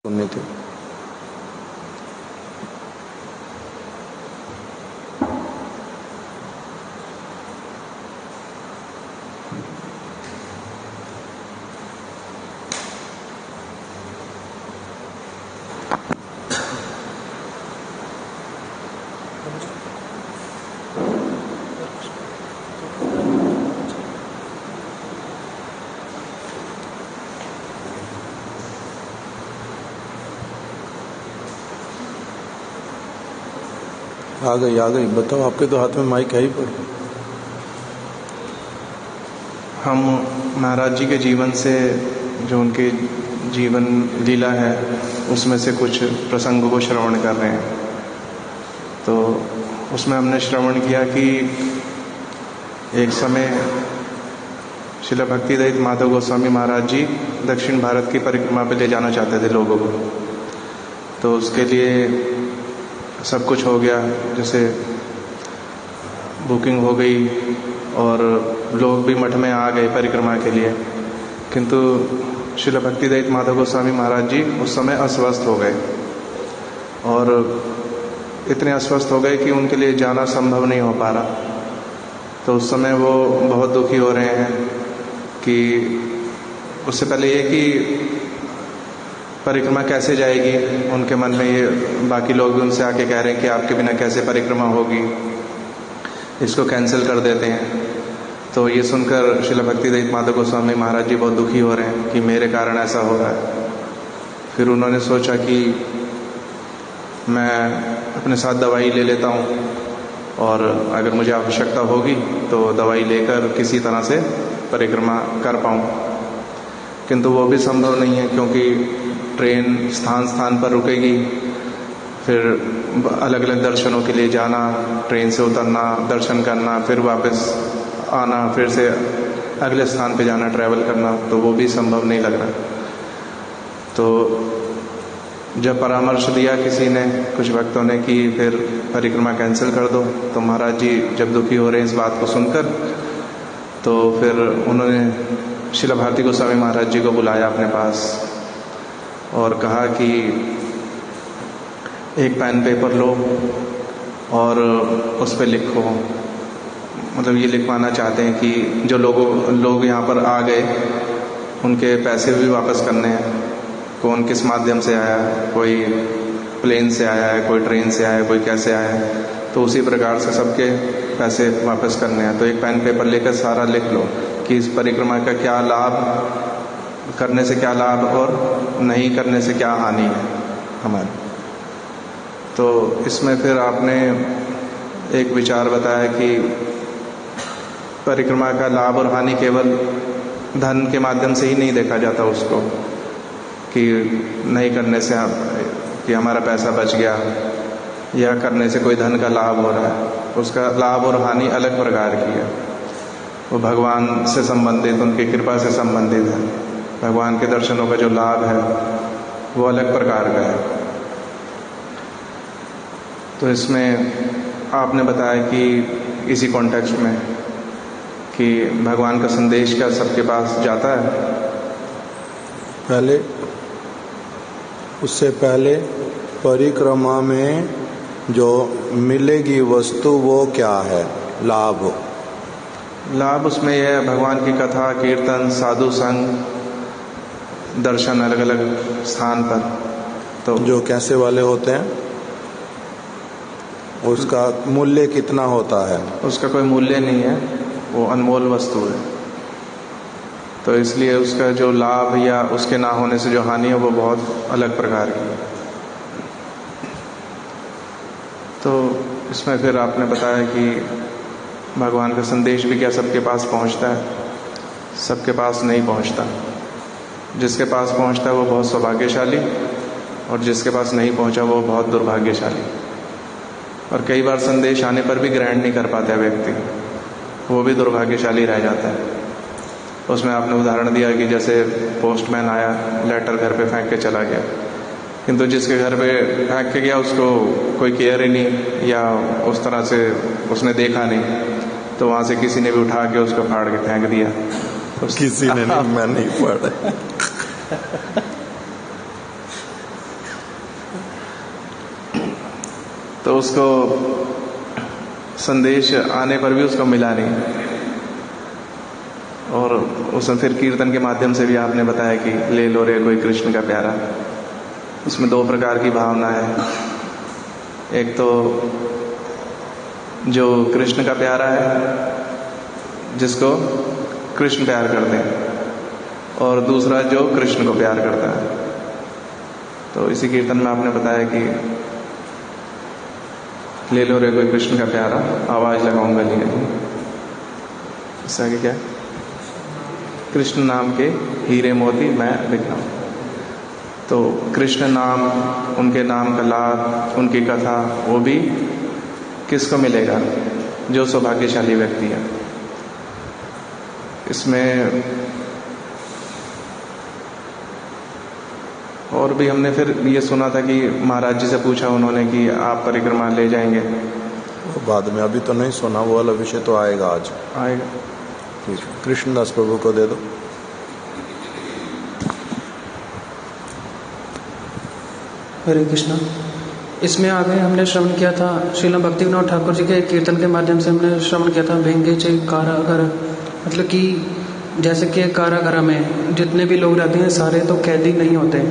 सुननी थी। आ गई। बताओ, आपके तो हाथ में माइक है ही पर। हम महाराज जी के जीवन से, जो उनके जीवन लीला है, उसमें से कुछ प्रसंगों को श्रवण कर रहे हैं। तो उसमें हमने श्रवण किया कि एक समय श्रील भक्तिदत्त माधव गोस्वामी महाराज जी दक्षिण भारत की परिक्रमा पे ले जाना चाहते थे लोगों को। तो उसके लिए सब कुछ हो गया, जैसे बुकिंग हो गई और लोग भी मठ में आ गए परिक्रमा के लिए। किंतु श्रील भक्तिदत्त माधव गोस्वामी महाराज जी उस समय अस्वस्थ हो गए और इतने अस्वस्थ हो गए कि उनके लिए जाना संभव नहीं हो पा रहा। तो उस समय वो बहुत दुखी हो रहे हैं कि उससे पहले ये कि परिक्रमा कैसे जाएगी, उनके मन में ये, बाकी लोग भी उनसे आके कह रहे हैं कि आपके बिना कैसे परिक्रमा होगी, इसको कैंसिल कर देते हैं। तो ये सुनकर श्रील भक्तिदत्त माधव गोस्वामी महाराज जी बहुत दुखी हो रहे हैं कि मेरे कारण ऐसा हो रहा है। फिर उन्होंने सोचा कि मैं अपने साथ दवाई ले लेता हूँ और अगर मुझे आवश्यकता होगी तो दवाई लेकर किसी तरह से परिक्रमा कर पाऊँ। किंतु वो भी संभव नहीं है, क्योंकि ट्रेन स्थान स्थान पर रुकेगी, फिर अलग अलग दर्शनों के लिए जाना, ट्रेन से उतरना, दर्शन करना, फिर वापस आना, फिर से अगले स्थान पे जाना, ट्रैवल करना, तो वो भी संभव नहीं लग रहा। तो जब परामर्श दिया किसी ने, कुछ भक्तों ने, कि फिर परिक्रमा कैंसिल कर दो, तो महाराज जी जब दुखी हो रहे हैं इस बात को सुनकर, तो फिर उन्होंने श्रील भारती गोस्वामी महाराज जी को बुलाया अपने पास और कहा कि एक पेन पेपर लो और उस पर लिखो। मतलब ये लिखवाना चाहते हैं कि जो लोग यहाँ पर आ गए उनके पैसे भी वापस करने हैं। कौन किस माध्यम से आया है, कोई प्लेन से आया है, कोई ट्रेन से आया है, कोई कैसे आया है, तो उसी प्रकार से सबके पैसे वापस करने हैं। तो एक पेन पेपर लेकर सारा लिख लो कि इस परिक्रमा का क्या लाभ, करने से क्या लाभ और नहीं करने से क्या हानि है हमारी। तो इसमें फिर आपने एक विचार बताया कि परिक्रमा का लाभ और हानि केवल धन के माध्यम से ही नहीं देखा जाता उसको, कि नहीं करने से कि हमारा पैसा बच गया या करने से कोई धन का लाभ हो रहा है। उसका लाभ और हानि अलग प्रकार की है, वो भगवान से संबंधित, उनकी कृपा से संबंधित है। भगवान के दर्शनों का जो लाभ है वो अलग प्रकार का है। तो इसमें आपने बताया कि इसी कॉन्टेक्स्ट में कि भगवान का संदेश क्या सबके पास जाता है। उससे पहले परिक्रमा में जो मिलेगी वस्तु वो क्या है, लाभ उसमें यह है, भगवान की कथा, कीर्तन, साधु संग, दर्शन अलग अलग स्थान पर। तो जो कैसे वाले होते हैं, उसका मूल्य कितना होता है? उसका कोई मूल्य नहीं है, वो अनमोल वस्तु है। तो इसलिए उसका जो लाभ या उसके ना होने से जो हानि है वो बहुत अलग प्रकार की है। तो इसमें फिर आपने बताया कि भगवान का संदेश भी क्या सबके पास पहुंचता है? सबके पास नहीं पहुंचता। जिसके पास पहुंचता है वो बहुत सौभाग्यशाली, और जिसके पास नहीं पहुंचा वो बहुत दुर्भाग्यशाली। और कई बार संदेश आने पर भी ग्रहण नहीं कर पाता व्यक्ति, वो भी दुर्भाग्यशाली रह जाता है। उसमें आपने उदाहरण दिया कि जैसे पोस्टमैन आया, लेटर घर पे फेंक के चला गया, किंतु जिसके घर पे फेंक के गया उसको कोई केयर ही नहीं, या उस तरह से उसने देखा नहीं, तो वहाँ से किसी ने भी उठा के उसको फाड़ के फेंक दिया। तो किसी ने नहीं, मैं नहीं पढ़ा। तो उसको संदेश आने पर भी उसको मिला नहीं। और उसमें फिर कीर्तन के माध्यम से भी आपने बताया कि ले लो रे कोई कृष्ण का प्यारा। उसमें 2 प्रकार की भावना है, एक तो जो कृष्ण का प्यारा है जिसको कृष्ण प्यार करते हैं, और दूसरा जो कृष्ण को प्यार करता है। तो इसी कीर्तन में आपने बताया कि ले लो रे कोई कृष्ण का प्यारा, आवाज लगाऊंगा लिए। इससे आगे क्या है? कृष्ण नाम के हीरे मोती मैं लिखा हूं। तो कृष्ण नाम, उनके नाम का लाभ, उनकी कथा, वो भी किसको मिलेगा? जो सौभाग्यशाली व्यक्ति है। इसमें और भी हमने फिर ये सुना था कि महाराज जी से पूछा उन्होंने कि आप परिक्रमा ले जाएंगे। बाद में, अभी तो नहीं सुना, वो वाला विषय तो आएगा, आज आएगा। ठीक है, कृष्णदास प्रभु को दे दो। हरे कृष्णा। इसमें आगे हमने श्रवण किया था श्रील भक्तिविनोद ठाकुर जी के कीर्तन के माध्यम से हमने श्रवण किया था भेंगे चे कारागर, मतलब कि जैसे कि कारागार में जितने भी लोग रहते हैं सारे तो कैदी नहीं होते,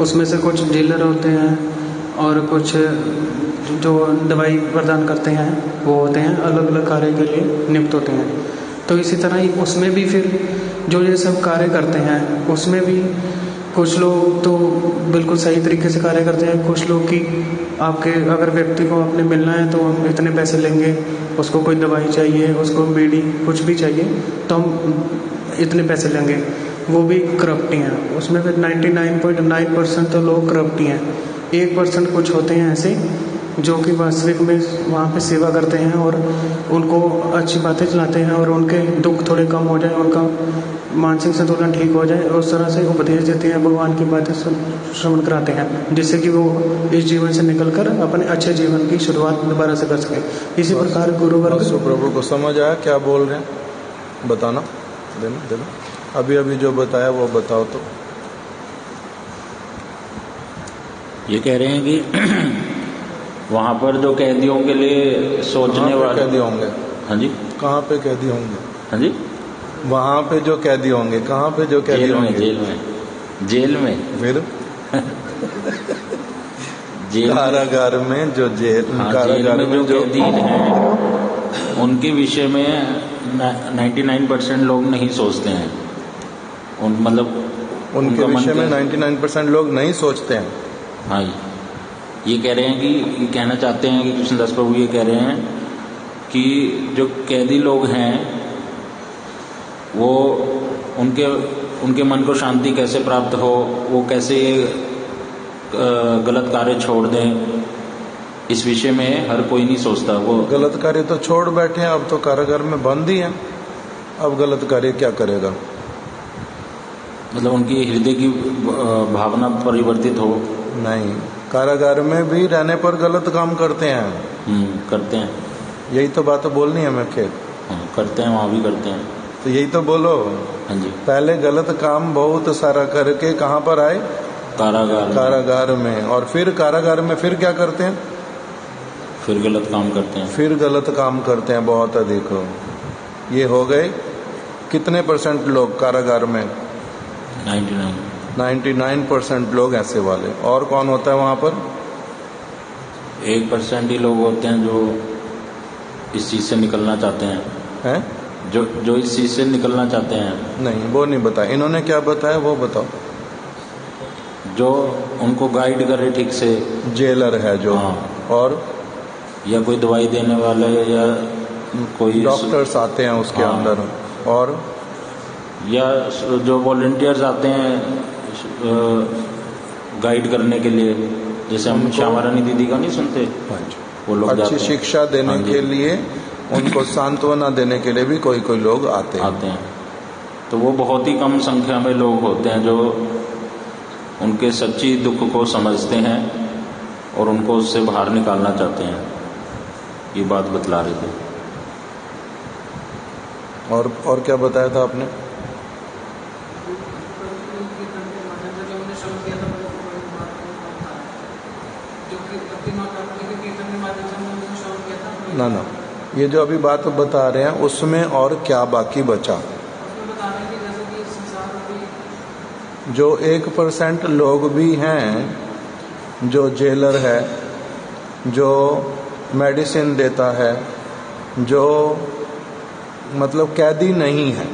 उसमें से कुछ जेलर होते हैं और कुछ जो दवाई प्रदान करते हैं वो होते हैं, अलग अलग कार्य के लिए नियुक्त होते हैं। तो इसी तरह ही उसमें भी फिर जो ये सब कार्य करते हैं उसमें भी कुछ लोग तो बिल्कुल सही तरीके से कार्य करते हैं, कुछ लोग कि आपके अगर व्यक्ति को अपने मिलना है तो हम इतने पैसे लेंगे, उसको कोई दवाई चाहिए, उसको बीड़ी कुछ भी चाहिए तो हम इतने पैसे लेंगे, वो भी करप्ट ही हैं। उसमें फिर 99.9% तो लोग करप्ट ही हैं। 1% कुछ होते हैं ऐसे जो कि वास्तविक में वहाँ पे सेवा करते हैं और उनको अच्छी बातें चलाते हैं और उनके दुख थोड़े कम हो जाए, उनका मानसिक संतुलन ठीक हो जाए, उस तरह से उपदेश देते हैं, भगवान की बातें श्रवण कराते हैं, जिससे कि वो इस जीवन से निकलकर अपने अच्छे जीवन की शुरुआत दोबारा से कर सके। इसी प्रकार गुरुवर्ग प्रभु को समझ आया क्या बोल रहे हैं? बताना, देना। अभी अभी जो बताया वो बताओ। तो ये कह रहे हैं कि वहाँ पर जो कैदियों के लिए सोचने वाले कैदी होंगे। हाँ जी, कहाँ पे कैदी होंगे? हाँ जी, वहाँ पे जो कैदी होंगे, कहाँ पे जो कैदी होंगे? जेल में फिर जेल, कारागार में जो जेल, हाँ, कारागार में जो कैदी हैं उनके विषय में 99% लोग नहीं सोचते हैं। मतलब उनके विषय में 99% लोग नहीं सोचते हैं। हाँ, ये कह रहे हैं कि ये कहना चाहते हैं कि कृष्णदास प्रभु ये कह रहे हैं कि जो कैदी लोग हैं वो उनके मन को शांति कैसे प्राप्त हो, वो कैसे गलत कार्य छोड़ दें, इस विषय में हर कोई नहीं सोचता। वो गलत कार्य तो छोड़ बैठे हैं, अब तो कारागार में बंद ही है, अब गलत कार्य क्या करेगा? मतलब उनकी हृदय की भावना परिवर्तित हो। नहीं, कारागार में भी रहने पर गलत काम करते हैं। करते हैं, यही तो बात बोलनी है। मैं खेत करते हैं, वहाँ भी करते हैं, तो यही तो बोलो। हाँ जी, पहले गलत काम बहुत सारा करके कहाँ पर आए? कारागार में। और फिर कारागार में फिर क्या करते हैं? फिर गलत काम करते हैं, फिर गलत काम करते हैं, बहुत अधिक। ये हो गए कितने % लोग कारागार में? 99% लोग ऐसे वाले। और कौन होता है वहाँ पर? 1% ही लोग होते हैं जो इस चीज से निकलना चाहते हैं, जो इस चीज से निकलना चाहते हैं। नहीं, वो नहीं बताया इन्होंने। क्या बताया वो बताओ। जो उनको गाइड करे ठीक से, जेलर है जो। हाँ। और या कोई दवाई देने वाले या कोई डॉक्टर्स आते हैं उसके अंदर। और या जो वॉलंटियर्स आते हैं गाइड करने के लिए, जैसे हम श्यामा रानी दीदी का नहीं सुनते, वो लोग अच्छी शिक्षा देने के लिए, उनको सांत्वना देने के लिए भी कोई कोई लोग आते हैं। तो वो बहुत ही कम संख्या में लोग होते हैं जो उनके सच्ची दुख को समझते हैं और उनको उससे बाहर निकालना चाहते हैं। ये बात बतला रहे थे। और क्या बताया था आपने? ना, ये जो अभी बात बता रहे हैं उसमें और क्या बाकी बचा? जो 1% लोग भी हैं, जो जेलर है, जो मेडिसिन देता है, जो मतलब कैदी नहीं है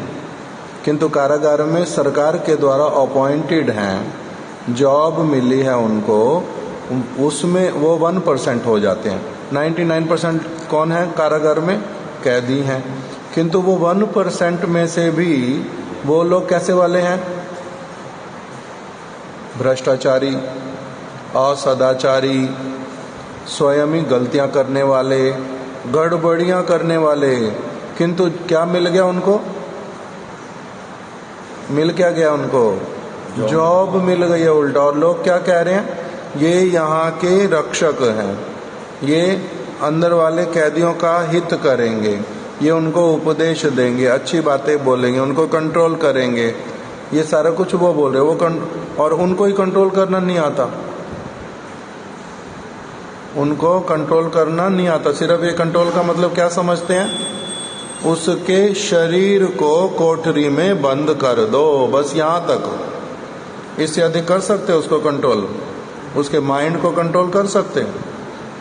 किंतु कारागार में सरकार के द्वारा अपॉइंटेड हैं, जॉब मिली है उनको, उसमें वो 1% हो जाते हैं। 99% कौन है कारागार में? कैदी हैं। किंतु वो 1% में से भी वो लोग कैसे वाले हैं? भ्रष्टाचारी, असदाचारी, स्वयं ही गलतियां करने वाले, गड़बड़ियां करने वाले। किंतु क्या मिल गया उनको? मिल क्या गया उनको? जॉब मिल गई है उल्टा। और लोग क्या कह रहे हैं? ये यहाँ के रक्षक हैं, ये अंदर वाले कैदियों का हित करेंगे, ये उनको उपदेश देंगे, अच्छी बातें बोलेंगे, उनको कंट्रोल करेंगे। ये सारा कुछ वो बोल रहे हैं। और उनको ही कंट्रोल करना नहीं आता, उनको कंट्रोल करना नहीं आता। सिर्फ ये कंट्रोल का मतलब क्या समझते हैं? उसके शरीर को कोठरी में बंद कर दो, बस यहाँ तक। इससे अधिक कर सकते हैं उसको कंट्रोल? उसके माइंड को कंट्रोल कर सकते हैं?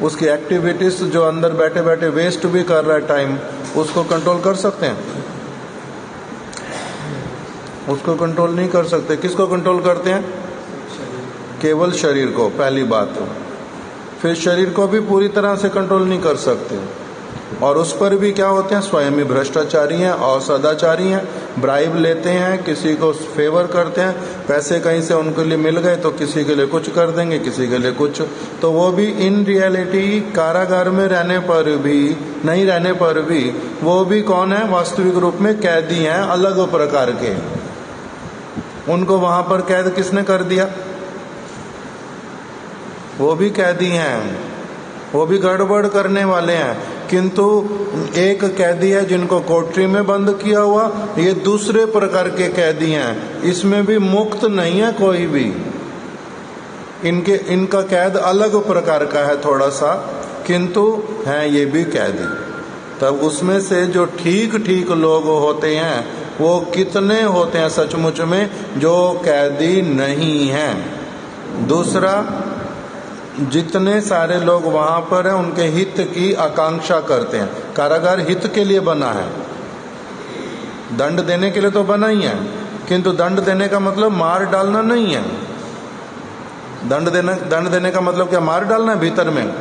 उसकी एक्टिविटीज जो अंदर बैठे बैठे वेस्ट भी कर रहा है टाइम, उसको कंट्रोल कर सकते हैं? उसको कंट्रोल नहीं कर सकते। किसको कंट्रोल करते हैं? केवल शरीर को, पहली बात। फिर शरीर को भी पूरी तरह से कंट्रोल नहीं कर सकते। और उस पर भी क्या होते हैं? स्वयं ही भ्रष्टाचारी हैं और सदाचारी हैं, ब्राइब लेते हैं, किसी को फेवर करते हैं, पैसे कहीं से उनके लिए मिल गए तो किसी के लिए कुछ कर देंगे, किसी के लिए कुछ। तो वो भी इन रियलिटी कारागार में रहने पर भी, नहीं रहने पर भी, वो भी कौन है? वास्तविक रूप में कैदी हैं, अलग प्रकार के। उनको वहां पर कैद किसने कर दिया? वो भी कैदी हैं, वो भी गड़बड़ करने वाले हैं। किंतु एक कैदी है जिनको कोठरी में बंद किया हुआ, ये दूसरे प्रकार के कैदी हैं, इसमें भी मुक्त नहीं है कोई भी। इनका कैद अलग प्रकार का है थोड़ा सा, किंतु हैं ये भी कैदी। तब उसमें से जो ठीक ठीक लोग होते हैं वो कितने होते हैं सचमुच में जो कैदी नहीं हैं? दूसरा, जितने सारे लोग वहां पर हैं उनके हित की आकांक्षा करते हैं। कारागार हित के लिए बना है, दंड देने के लिए तो बना ही है, किंतु दंड देने का मतलब मार डालना नहीं है। दंड देने का मतलब क्या मार डालना है भीतर में?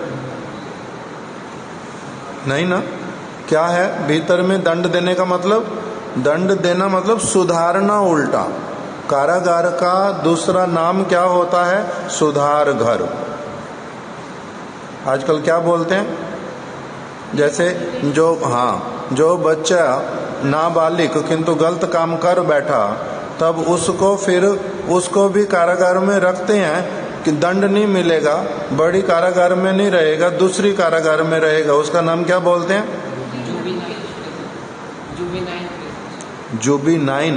नहीं ना। क्या है भीतर में दंड देने का मतलब? दंड देना मतलब सुधारना उल्टा। कारागार का दूसरा नाम क्या होता है? सुधार घर। आजकल क्या बोलते हैं? जैसे जो बच्चा नाबालिग किंतु गलत काम कर बैठा, तब उसको भी कारागार में रखते हैं कि दंड नहीं मिलेगा, बड़ी कारागार में नहीं रहेगा, दूसरी कारागार में रहेगा। उसका नाम क्या बोलते हैं? जुबिनाइन।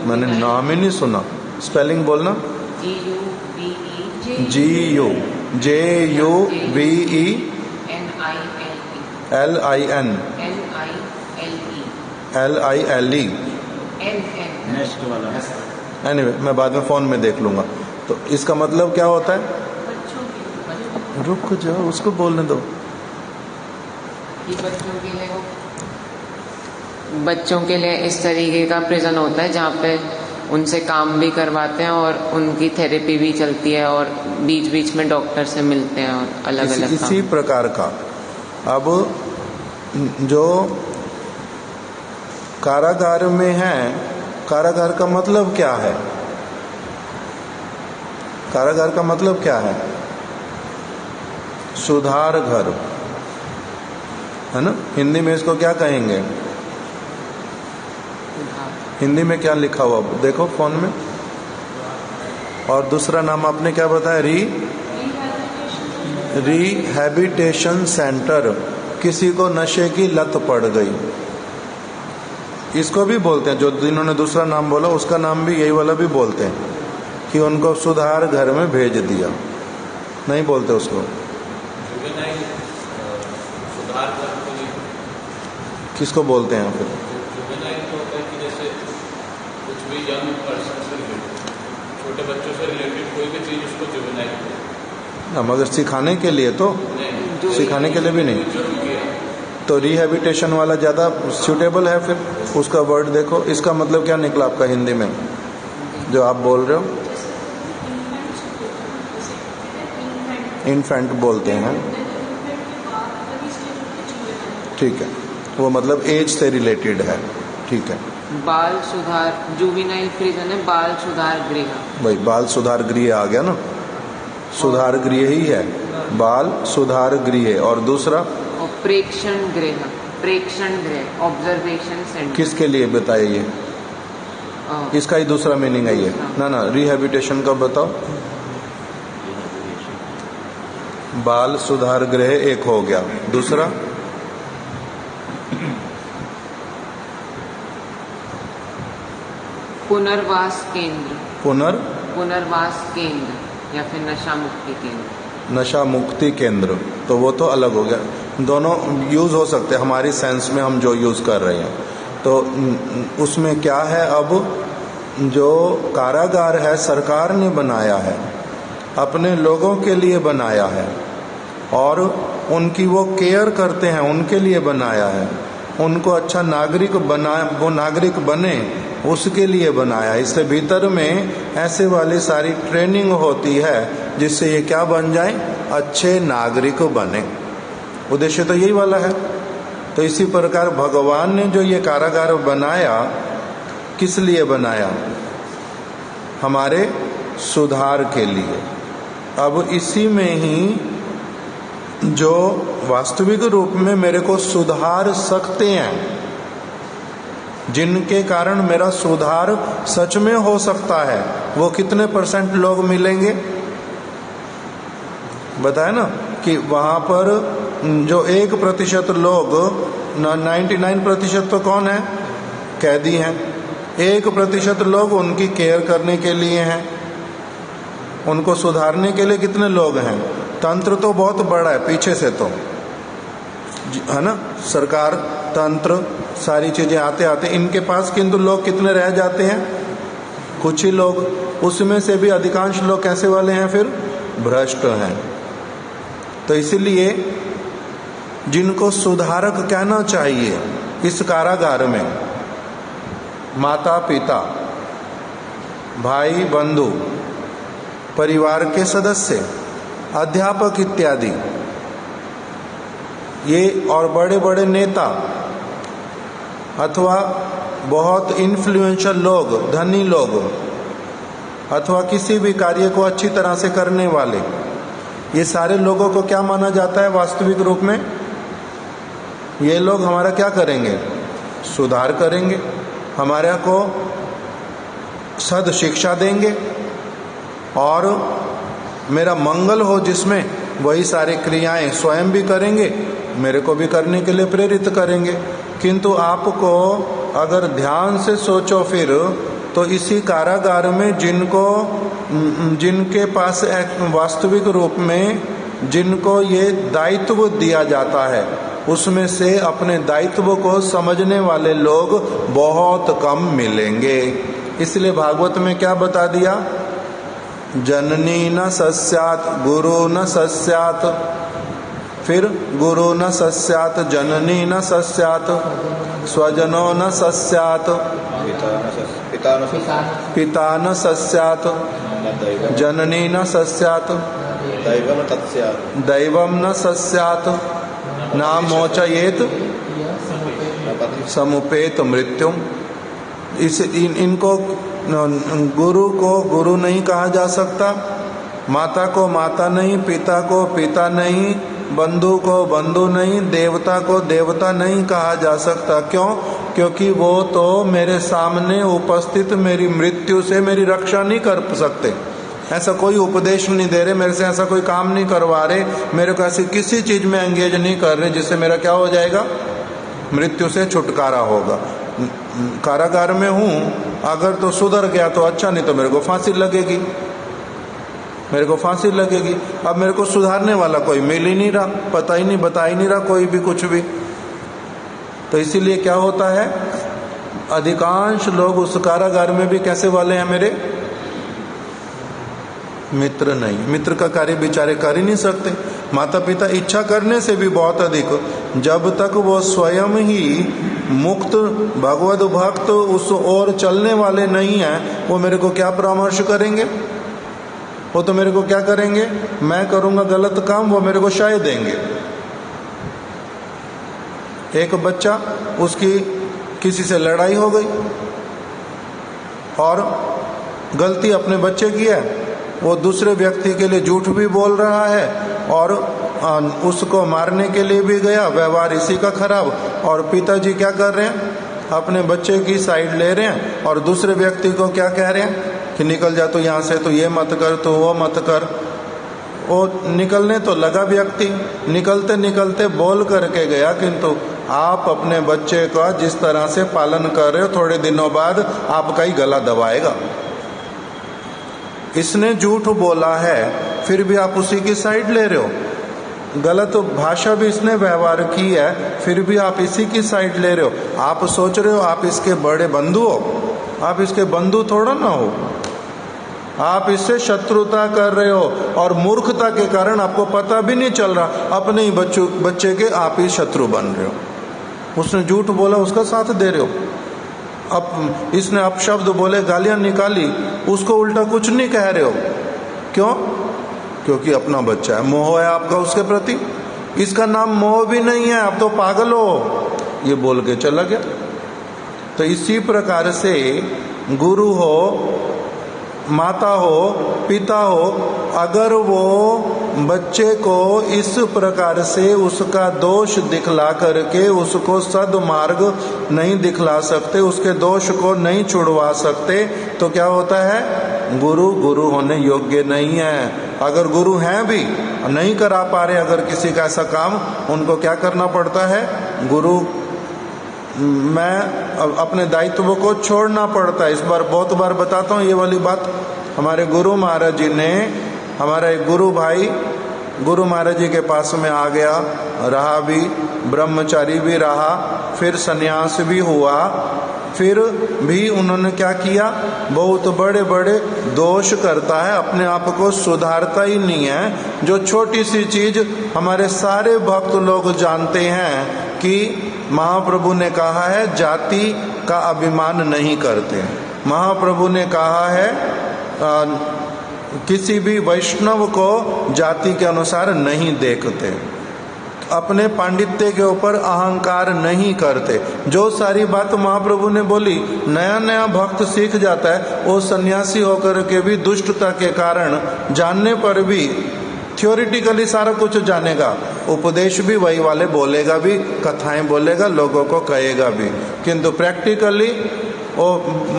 मैंने नाम ही नहीं सुना। स्पेलिंग बोलना। GUBELINE एनीवे मैं बाद में फोन में देख लूंगा। तो इसका मतलब क्या होता है? रुक जाओ, उसको बोलने दो। बच्चों के लिए इस तरीके का प्रिजन होता है जहाँ पे उनसे काम भी करवाते हैं और उनकी थेरेपी भी चलती है और बीच बीच में डॉक्टर से मिलते हैं और अलग अलग इसी प्रकार का। अब जो कारागार में है, कारागार का मतलब क्या है? कारागार का मतलब क्या है? सुधार घर है ना। हिंदी में इसको क्या कहेंगे? हिंदी में क्या लिखा हुआ देखो फोन में। और दूसरा नाम आपने क्या बताया? Rehabilitation centre. किसी को नशे की लत पड़ गई, इसको भी बोलते हैं। जो जिन्होंने दूसरा नाम बोला उसका नाम भी यही वाला भी बोलते हैं कि उनको सुधार घर में भेज दिया। नहीं बोलते उसको सुधार घर किसको बोलते हैं फिर? जैसे कुछ भी यंग पर्सन से रिलेटेड, छोटे बच्चों से रिलेटेड कोई भी चीज़ उसको जुवेनाइल, मगर सिखाने के लिए तो सिखाने के लिए भी नहीं, तो रिहैबिटेशन वाला ज़्यादा सूटेबल है। फिर उसका वर्ड देखो, इसका मतलब क्या निकला आपका हिंदी में जो आप बोल रहे हो? इन्फेंट बोलते हैं, ठीक है, वो मतलब एज से रिलेटेड है, ठीक है। बाल सुधार, जुवेनाइल प्रिजन है बाल सुधार गृह। भाई बाल सुधार गृह आ गया ना, सुधार गृह ही है, बाल सुधार गृह। और दूसरा और प्रेक्षण गृह, प्रेक्षण गृह ऑब्जर्वेशन सेंटर। किसके लिए बताइए? इसका ही दूसरा मीनिंग है ये ना रिहैबिटेशन का बताओ। बाल सुधार गृह एक हो गया, दूसरा पुनर्वास केंद्र, पुनर्वास केंद्र या फिर नशा मुक्ति केंद्र। नशा मुक्ति केंद्र, तो वो तो अलग हो गया, दोनों यूज हो सकते हैं हमारी सेंस में, हम जो यूज कर रहे हैं। तो उसमें क्या है, अब जो कारागार है सरकार ने बनाया है, अपने लोगों के लिए बनाया है और उनकी वो केयर करते हैं, उनके लिए बनाया है, उनको अच्छा नागरिक बना, वो नागरिक बने उसके लिए बनाया। इससे भीतर में ऐसे वाली सारी ट्रेनिंग होती है जिससे ये क्या बन जाए, अच्छे नागरिक बने। उद्देश्य तो यही वाला है। तो इसी प्रकार भगवान ने जो ये कारागार बनाया, किस लिए बनाया? हमारे सुधार के लिए। अब इसी में ही जो वास्तविक रूप में मेरे को सुधार सकते हैं, जिनके कारण मेरा सुधार सच में हो सकता है, वो कितने % लोग मिलेंगे? बताए ना कि वहां पर जो 1% लोग, 99% तो कौन है? कैदी हैं। 1% लोग उनकी केयर करने के लिए हैं, उनको सुधारने के लिए कितने लोग हैं? तंत्र तो बहुत बड़ा है पीछे से, तो है ना, सरकार, तंत्र, सारी चीजें आते आते इनके पास, किंतु लोग कितने रह जाते हैं? कुछ ही लोग। उसमें से भी अधिकांश लोग कैसे वाले हैं? फिर भ्रष्ट हैं। तो इसीलिए जिनको सुधारक कहना चाहिए इस कारागार में, माता पिता, भाई बंधु, परिवार के सदस्य, अध्यापक इत्यादि, ये और बड़े बड़े नेता अथवा बहुत इन्फ्लुएंशियल लोग, धनी लोग, अथवा किसी भी कार्य को अच्छी तरह से करने वाले, ये सारे लोगों को क्या माना जाता है वास्तविक रूप में? ये लोग हमारा क्या करेंगे? सुधार करेंगे, हमारे को सद शिक्षा देंगे और मेरा मंगल हो जिसमें, वही सारी क्रियाएं स्वयं भी करेंगे, मेरे को भी करने के लिए प्रेरित करेंगे। किंतु आपको अगर ध्यान से सोचो फिर, तो इसी कारागार में जिनके पास वास्तविक रूप में जिनको ये दायित्व दिया जाता है, उसमें से अपने दायित्व को समझने वाले लोग बहुत कम मिलेंगे। इसलिए भागवत में क्या बता दिया? जननी न सस्यात गुरु न सस्यात, फिर गुरु न सस्यात, जननी न सस्यात, स्वजनो न सस्यात, पिता न सस्यात, जननी न सस्यात, दैवम न सस्यात, ना मोचयेत समुपेत मृत्युम। इनको गुरु को गुरु नहीं कहा जा सकता, माता को माता नहीं, पिता को पिता नहीं, बंधु को बंधु नहीं, देवता को देवता नहीं कहा जा सकता। क्यों? क्योंकि वो तो मेरे सामने उपस्थित मेरी मृत्यु से मेरी रक्षा नहीं कर सकते। ऐसा कोई उपदेश नहीं दे रहे, मेरे से ऐसा कोई काम नहीं करवा रहे, मेरे को ऐसी किसी चीज में एंगेज नहीं कर रहे जिससे मेरा क्या हो जाएगा? मृत्यु से छुटकारा होगा। कारागार में हूँ, अगर तो सुधर गया तो अच्छा, नहीं तो मेरे को फांसी लगेगी, मेरे को फांसी लगेगी। अब मेरे को सुधारने वाला कोई मिल ही नहीं रहा, पता ही नहीं, बता ही नहीं रहा कोई भी कुछ भी। तो इसीलिए क्या होता है, अधिकांश लोग उस कारागार में भी कैसे वाले हैं मेरे, मित्र नहीं। मित्र का कार्य बेचारे कर ही नहीं सकते। माता पिता इच्छा करने से भी बहुत अधिक, जब तक वो स्वयं ही मुक्त भगवद भक्त उस ओर चलने वाले नहीं हैं, वो मेरे को क्या परामर्श करेंगे? वो तो मेरे को क्या करेंगे, मैं करूँगा गलत काम, वो मेरे को शायद देंगे। एक बच्चा, उसकी किसी से लड़ाई हो गई और गलती अपने बच्चे की है, वो दूसरे व्यक्ति के लिए झूठ भी बोल रहा है और उसको मारने के लिए भी गया, व्यवहार इसी का खराब। और पिताजी क्या कर रहे हैं, अपने बच्चे की साइड ले रहे हैं और दूसरे व्यक्ति को क्या कह रहे हैं कि निकल जा तो यहाँ से, तो ये मत कर, तो वो मत कर। वो निकलने तो लगा व्यक्ति, निकलते निकलते बोल करके गया, किंतु आप अपने बच्चे का जिस तरह से पालन कर रहे हो, थोड़े दिनों बाद आपका ही गला दबाएगा। इसने झूठ बोला है, फिर भी आप उसी की साइड ले रहे हो। गलत भाषा भी इसने व्यवहार की है, फिर भी आप इसी की साइड ले रहे हो। आप सोच रहे हो आप इसके बड़े बंधु हो, आप इसके बंधु थोड़ा ना हो, आप इससे शत्रुता कर रहे हो और मूर्खता के कारण आपको पता भी नहीं चल रहा, अपने ही बच्चे के आप ही शत्रु बन रहे हो। उसने झूठ बोला, उसका साथ दे रहे हो। अब इसने अपशब्द बोले, गालियां निकाली, उसको उल्टा कुछ नहीं कह रहे हो। क्यों? क्योंकि अपना बच्चा है, मोह है आपका उसके प्रति। इसका नाम मोह भी नहीं है, आप तो पागल हो, ये बोल के चला गया। तो इसी प्रकार से गुरु हो, माता हो, पिता हो, अगर वो बच्चे को इस प्रकार से उसका दोष दिखला करके उसको सद्मार्ग नहीं दिखला सकते, उसके दोष को नहीं छुड़वा सकते, तो क्या होता है, गुरु गुरु होने योग्य नहीं है। अगर गुरु हैं भी नहीं करा पा रहे अगर किसी का ऐसा काम, उनको क्या करना पड़ता है, गुरु मैं अपने दायित्व को छोड़ना पड़ता है। इस बार बहुत बार बताता हूँ ये वाली बात। हमारे गुरु महाराज जी ने, हमारा एक गुरु भाई गुरु महाराज जी के पास में आ गया, रहा भी, ब्रह्मचारी भी रहा, फिर सन्यास भी हुआ, फिर भी उन्होंने क्या किया, बहुत बड़े बड़े दोष करता है, अपने आप को सुधारता ही नहीं है। जो छोटी सी चीज हमारे सारे भक्त लोग जानते हैं कि महाप्रभु ने कहा है जाति का अभिमान नहीं करते। महाप्रभु ने कहा है किसी भी वैष्णव को जाति के अनुसार नहीं देखते, अपने पांडित्य के ऊपर अहंकार नहीं करते। जो सारी बात महाप्रभु ने बोली, नया नया भक्त सीख जाता है, वो सन्यासी होकर के भी दुष्टता के कारण जानने पर भी थियोरिटिकली सारा कुछ जानेगा, उपदेश भी वही वाले बोलेगा भी, कथाएं बोलेगा, लोगों को कहेगा भी, किंतु प्रैक्टिकली वो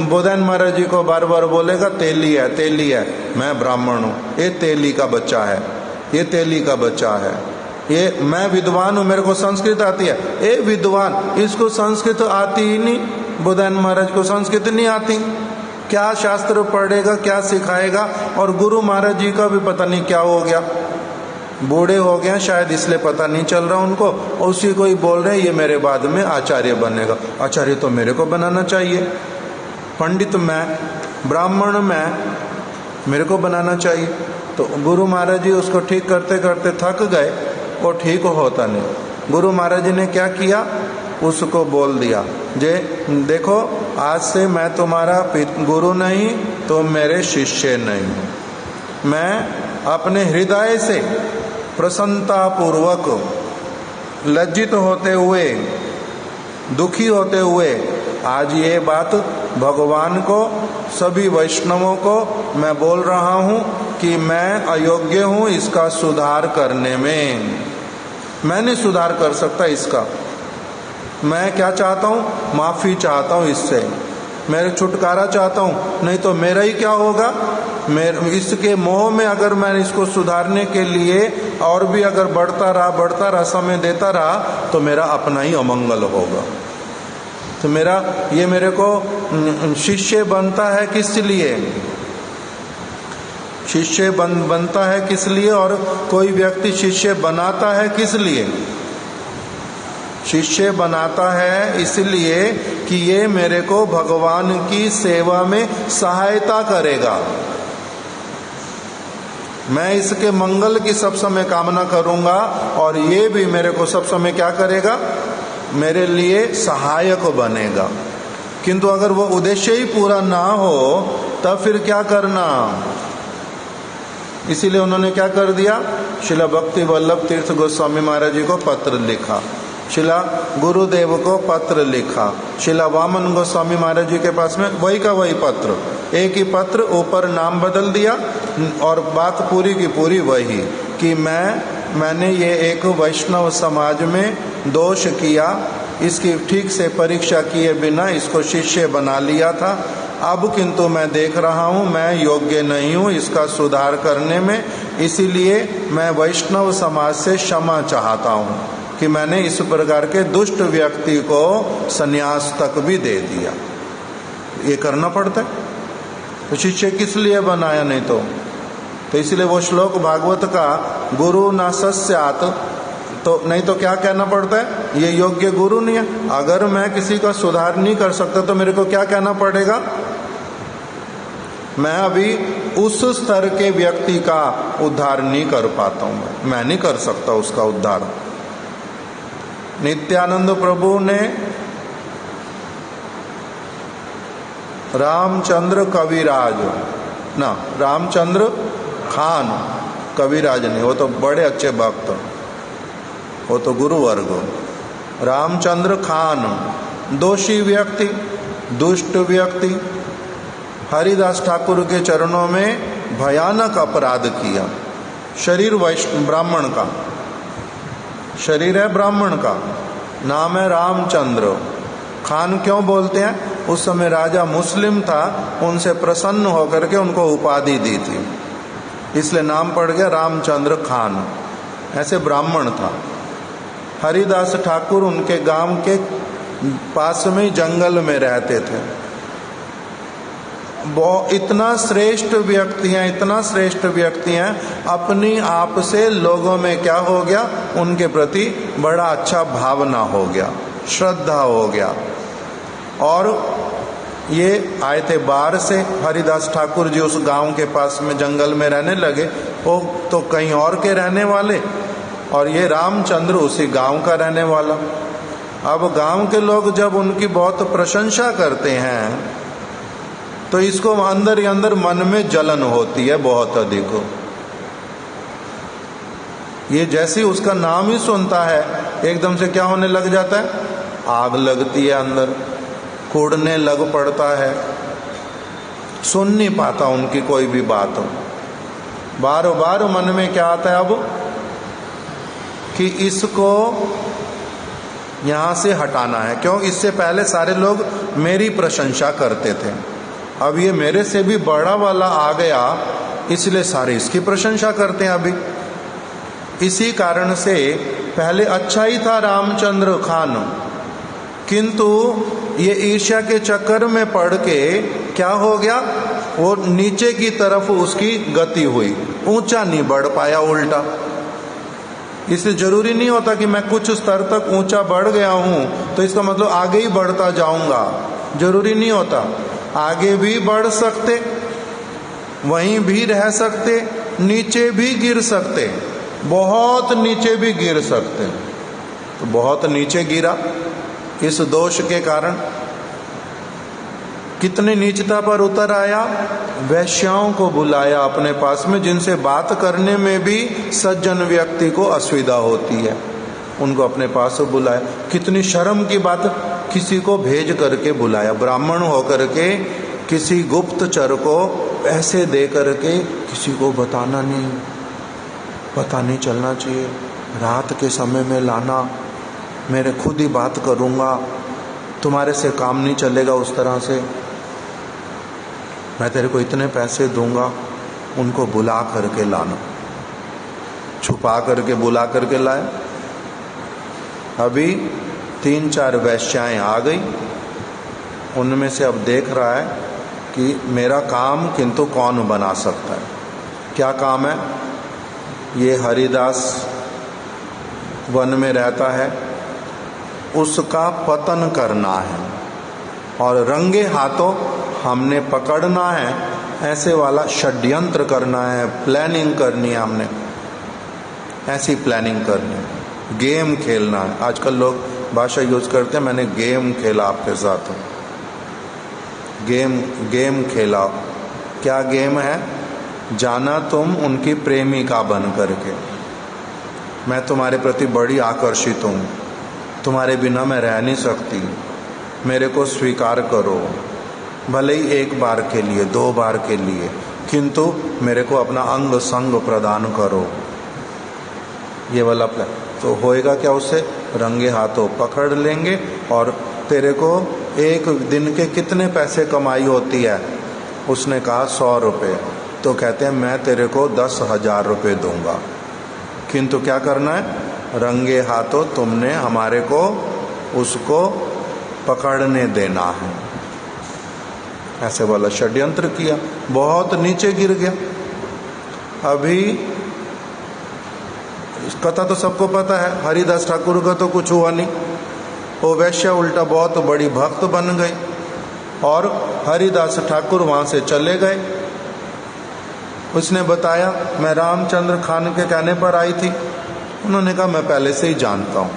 बोधन महाराज जी को बार बार बोलेगा तेली है, तेली है, मैं ब्राह्मण हूँ, ये तेली का बच्चा है, ये तेली का बच्चा है, ये मैं विद्वान हूँ, मेरे को संस्कृत आती है, ये विद्वान, इसको संस्कृत आती ही नहीं, बोधन महाराज को संस्कृत नहीं आती, क्या शास्त्र पढ़ेगा, क्या सिखाएगा। और गुरु महाराज जी का भी पता नहीं क्या हो गया, बूढ़े हो गए शायद, इसलिए पता नहीं चल रहा उनको, और उसी को ही बोल रहे हैं ये मेरे बाद में आचार्य बनेगा। आचार्य तो मेरे को बनाना चाहिए, पंडित मैं, ब्राह्मण मैं, मेरे को बनाना चाहिए। तो गुरु महाराज जी उसको ठीक करते करते थक गए, वो ठीक होता नहीं। गुरु महाराज जी ने क्या किया, उसको बोल दिया, जे देखो आज से मैं तुम्हारा गुरु नहीं, तुम मेरे शिष्य नहीं। मैं अपने हृदय से प्रसन्नता पूर्वक, लज्जित होते हुए, दुखी होते हुए आज ये बात भगवान को, सभी वैष्णवों को मैं बोल रहा हूँ कि मैं अयोग्य हूँ इसका सुधार करने में। मैं नहीं सुधार कर सकता इसका। मैं क्या चाहता हूँ, माफ़ी चाहता हूँ इससे, मेरे छुटकारा चाहता हूँ, नहीं तो मेरा ही क्या होगा, मेरे इसके मोह में अगर मैं इसको सुधारने के लिए और भी अगर बढ़ता रहा, समय देता रहा, तो मेरा अपना ही अमंगल होगा। तो ये मेरे को शिष्य बनता है किस लिए, शिष्य बनता है किस लिए, और कोई व्यक्ति शिष्य बनाता है किस लिए। शिष्य बनाता है इसलिए कि ये मेरे को भगवान की सेवा में सहायता करेगा, मैं इसके मंगल की सब समय कामना करूंगा और ये भी मेरे को सब समय क्या करेगा, मेरे लिए सहायक बनेगा। किंतु अगर वो उद्देश्य ही पूरा ना हो तब फिर क्या करना। इसीलिए उन्होंने क्या कर दिया, शिला भक्ति वल्लभ तीर्थ गोस्वामी महाराज जी को पत्र लिखा, शिला गुरुदेव को पत्र लिखा, शिला वामन गोस्वामी महाराज जी के पास में वही का वही पत्र, एक ही पत्र, ऊपर नाम बदल दिया और बात पूरी की पूरी वही कि मैंने ये एक वैष्णव समाज में दोष किया, इसकी ठीक से परीक्षा किए बिना इसको शिष्य बना लिया था। अब किंतु मैं देख रहा हूँ मैं योग्य नहीं हूँ इसका सुधार करने में, इसीलिए मैं वैष्णव समाज से क्षमा चाहता हूँ कि मैंने इस प्रकार के दुष्ट व्यक्ति को संन्यास तक भी दे दिया। ये करना पड़ता है, तो शिष्य किस लिए बनाया, नहीं तो इसलिए वो श्लोक भागवत का गुरु न सस्यात, तो नहीं तो क्या कहना पड़ता है, ये योग्य गुरु नहीं है। अगर मैं किसी का सुधार नहीं कर सकता तो मेरे को क्या कहना पड़ेगा, मैं अभी उस स्तर के व्यक्ति का उद्धार नहीं कर पाता हूं, मैं नहीं कर सकता उसका उद्धार। नित्यानंद प्रभु ने रामचंद्र कविराज ना, रामचंद्र खान कविराज नहीं, वो तो बड़े अच्छे भक्त, वो तो गुरुवर्ग। रामचंद्र खान दोषी व्यक्ति, दुष्ट व्यक्ति, हरिदास ठाकुर के चरणों में भयानक अपराध किया। शरीर वैष्णव ब्राह्मण का, शरीर है ब्राह्मण का, नाम है रामचंद्र खान। क्यों बोलते हैं, उस समय राजा मुस्लिम था, उनसे प्रसन्न होकर के उनको उपाधि दी थी, इसलिए नाम पड़ गया रामचंद्र खान। ऐसे ब्राह्मण था। हरिदास ठाकुर उनके गांव के पास में जंगल में रहते थे। वो इतना श्रेष्ठ व्यक्ति हैं, इतना श्रेष्ठ व्यक्ति हैं, अपनी आप से लोगों में क्या हो गया, उनके प्रति बड़ा अच्छा भावना हो गया, श्रद्धा हो गया। और ये आए थे बाहर से, हरिदास ठाकुर जी उस गांव के पास में जंगल में रहने लगे, वो तो कहीं और के रहने वाले, और ये रामचंद्र उसी गांव का रहने वाला। अब गांव के लोग जब उनकी बहुत प्रशंसा करते हैं तो इसको अंदर ही अंदर मन में जलन होती है बहुत अधिक। ये जैसे उसका नाम ही सुनता है एकदम से क्या होने लग जाता है, आग लगती है अंदर, कूड़ने लग पड़ता है, सुन नहीं पाता उनकी कोई भी बात। बार बार मन में क्या आता है अब कि इसको यहाँ से हटाना है। क्यों, इससे पहले सारे लोग मेरी प्रशंसा करते थे, अब ये मेरे से भी बड़ा वाला आ गया, इसलिए सारे इसकी प्रशंसा करते हैं अभी। इसी कारण से पहले अच्छा ही था रामचंद्र खान, किंतु ये ईर्ष्या के चक्कर में पड़ के क्या हो गया, वो नीचे की तरफ उसकी गति हुई, ऊंचा नहीं बढ़ पाया, उल्टा। इसलिए जरूरी नहीं होता कि मैं कुछ स्तर तक ऊंचा बढ़ गया हूं तो इसका मतलब आगे ही बढ़ता जाऊंगा, जरूरी नहीं होता। आगे भी बढ़ सकते, वहीं भी रह सकते, नीचे भी गिर सकते, बहुत नीचे भी गिर सकते। तो बहुत नीचे गिरा इस दोष के कारण। कितनी नीचता पर उतर आया, वैश्याओं को बुलाया अपने पास में, जिनसे बात करने में भी सज्जन व्यक्ति को असुविधा होती है, उनको अपने पास बुलाया। कितनी शर्म की बात, किसी को भेज करके बुलाया, ब्राह्मण होकर के किसी गुप्तचर को ऐसे दे करके, किसी को बताना नहीं, पता नहीं चलना चाहिए, रात के समय में लाना, मेरे खुद ही बात करूँगा, तुम्हारे से काम नहीं चलेगा उस तरह से, मैं तेरे को इतने पैसे दूंगा, उनको बुला करके लाना। छुपा करके बुला करके लाए। अभी 3-4 वैश्याएं आ गई, उनमें से अब देख रहा है कि मेरा काम किंतु कौन बना सकता है। क्या काम है, ये हरिदास वन में रहता है, उसका पतन करना है और रंगे हाथों हमने पकड़ना है, ऐसे वाला षड्यंत्र करना है, प्लानिंग करनी है हमने, ऐसी प्लानिंग करनी है, गेम खेलना है। आजकल लोग भाषा यूज करते हैं, मैंने गेम खेला आपके साथ। गेम खेला, क्या गेम है? जाना तुम उनकी प्रेमिका बन करके, मैं तुम्हारे प्रति बड़ी आकर्षित हूँ, तुम्हारे बिना मैं रह नहीं सकती, मेरे को स्वीकार करो, भले ही एक बार के लिए, 2 बार के लिए, किंतु मेरे को अपना अंग संग प्रदान करो। ये वाला प्लान तो होएगा क्या? उससे रंगे हाथों पकड़ लेंगे और तेरे को एक दिन के कितने पैसे कमाई होती है? उसने कहा 100 रुपये। तो कहते हैं मैं तेरे को 10,000 रुपये दूंगा, किंतु क्या करना है? रंगे हाथों तुमने हमारे को उसको पकड़ने देना है। ऐसे वाला षड्यंत्र किया, बहुत नीचे गिर गया। अभी कथा तो सबको पता है, हरिदास ठाकुर का तो कुछ हुआ नहीं, वो वैश्या उल्टा बहुत बड़ी भक्त बन गई और हरिदास ठाकुर वहाँ से चले गए। उसने बताया मैं रामचंद्र खान के कहने पर आई थी। उन्होंने कहा मैं पहले से ही जानता हूँ,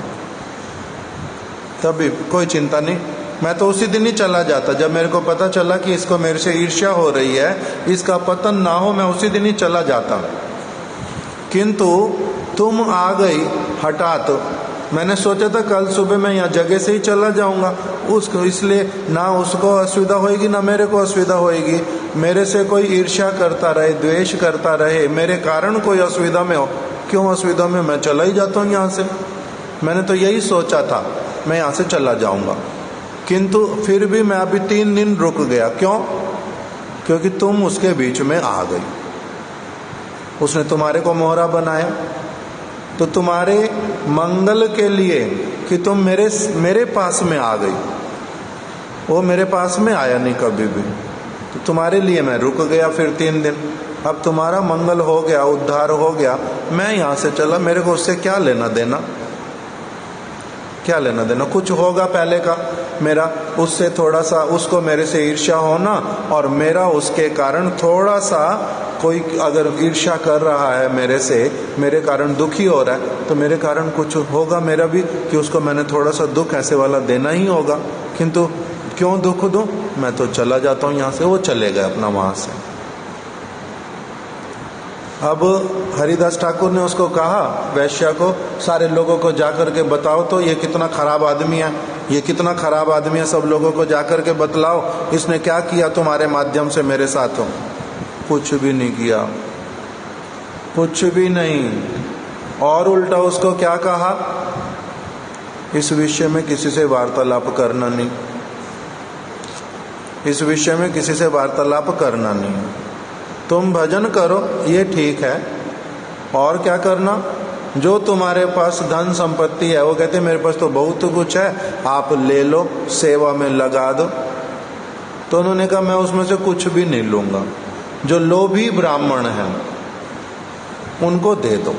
तभी कोई चिंता नहीं, मैं तो उसी दिन ही चला जाता। जब मेरे को पता चला कि इसको मेरे से ईर्ष्या हो रही है, इसका पतन ना हो, मैं उसी दिन ही चला जाता। किंतु तुम आ गई हठात। मैंने सोचा था कल सुबह मैं यहाँ जगह से ही चला जाऊंगा, उसको इसलिए ना उसको असुविधा होएगी ना मेरे को असुविधा होएगी। मेरे से कोई ईर्ष्या करता रहे, द्वेष करता रहे, मेरे कारण कोई असुविधा में हो, क्यों असुविधा में? मैं चला ही जाता हूँ यहाँ से। मैंने तो यही सोचा था, मैं यहाँ से चला जाऊंगा। किंतु फिर भी मैं अभी 3 दिन रुक गया। क्यों? क्योंकि तुम उसके बीच में आ गई। उसने तुम्हारे को मोहरा बनाया, तो तुम्हारे मंगल के लिए कि तुम मेरे पास में आ गई। वो मेरे पास में आया नहीं कभी भी, तो तुम्हारे लिए मैं रुक गया फिर 3 दिन। अब तुम्हारा मंगल हो गया, उद्धार हो गया, मैं यहाँ से चला। मेरे को उससे क्या लेना देना? क्या लेना देना? कुछ होगा पहले का मेरा उससे थोड़ा सा, उसको मेरे से ईर्ष्या होना और मेरा उसके कारण थोड़ा सा, कोई अगर ईर्ष्या कर रहा है मेरे से, मेरे कारण दुखी हो रहा है, तो मेरे कारण कुछ होगा मेरा भी कि उसको मैंने थोड़ा सा दुख ऐसे वाला देना ही होगा। किंतु क्यों दुख दूं? मैं तो चला जाता हूँ यहाँ से। वो चले गए अपना वहाँ से। अब हरिदास ठाकुर ने उसको कहा, वैश्या को, सारे लोगों को जाकर के बताओ तो ये कितना खराब आदमी है, ये कितना खराब आदमी है, सब लोगों को जाकर के बतलाओ इसने क्या किया तुम्हारे माध्यम से मेरे साथ हो। कुछ भी नहीं किया, कुछ भी नहीं। और उल्टा उसको क्या कहा? इस विषय में किसी से वार्तालाप करना नहीं, इस विषय में किसी से वार्तालाप करना नहीं। तुम भजन करो, ये ठीक है, और क्या करना? जो तुम्हारे पास धन संपत्ति है, वो कहते मेरे पास तो बहुत कुछ है, आप ले लो, सेवा में लगा दो। तो उन्होंने कहा मैं उसमें से कुछ भी नहीं लूंगा। जो लोभी ब्राह्मण हैं उनको दे दो।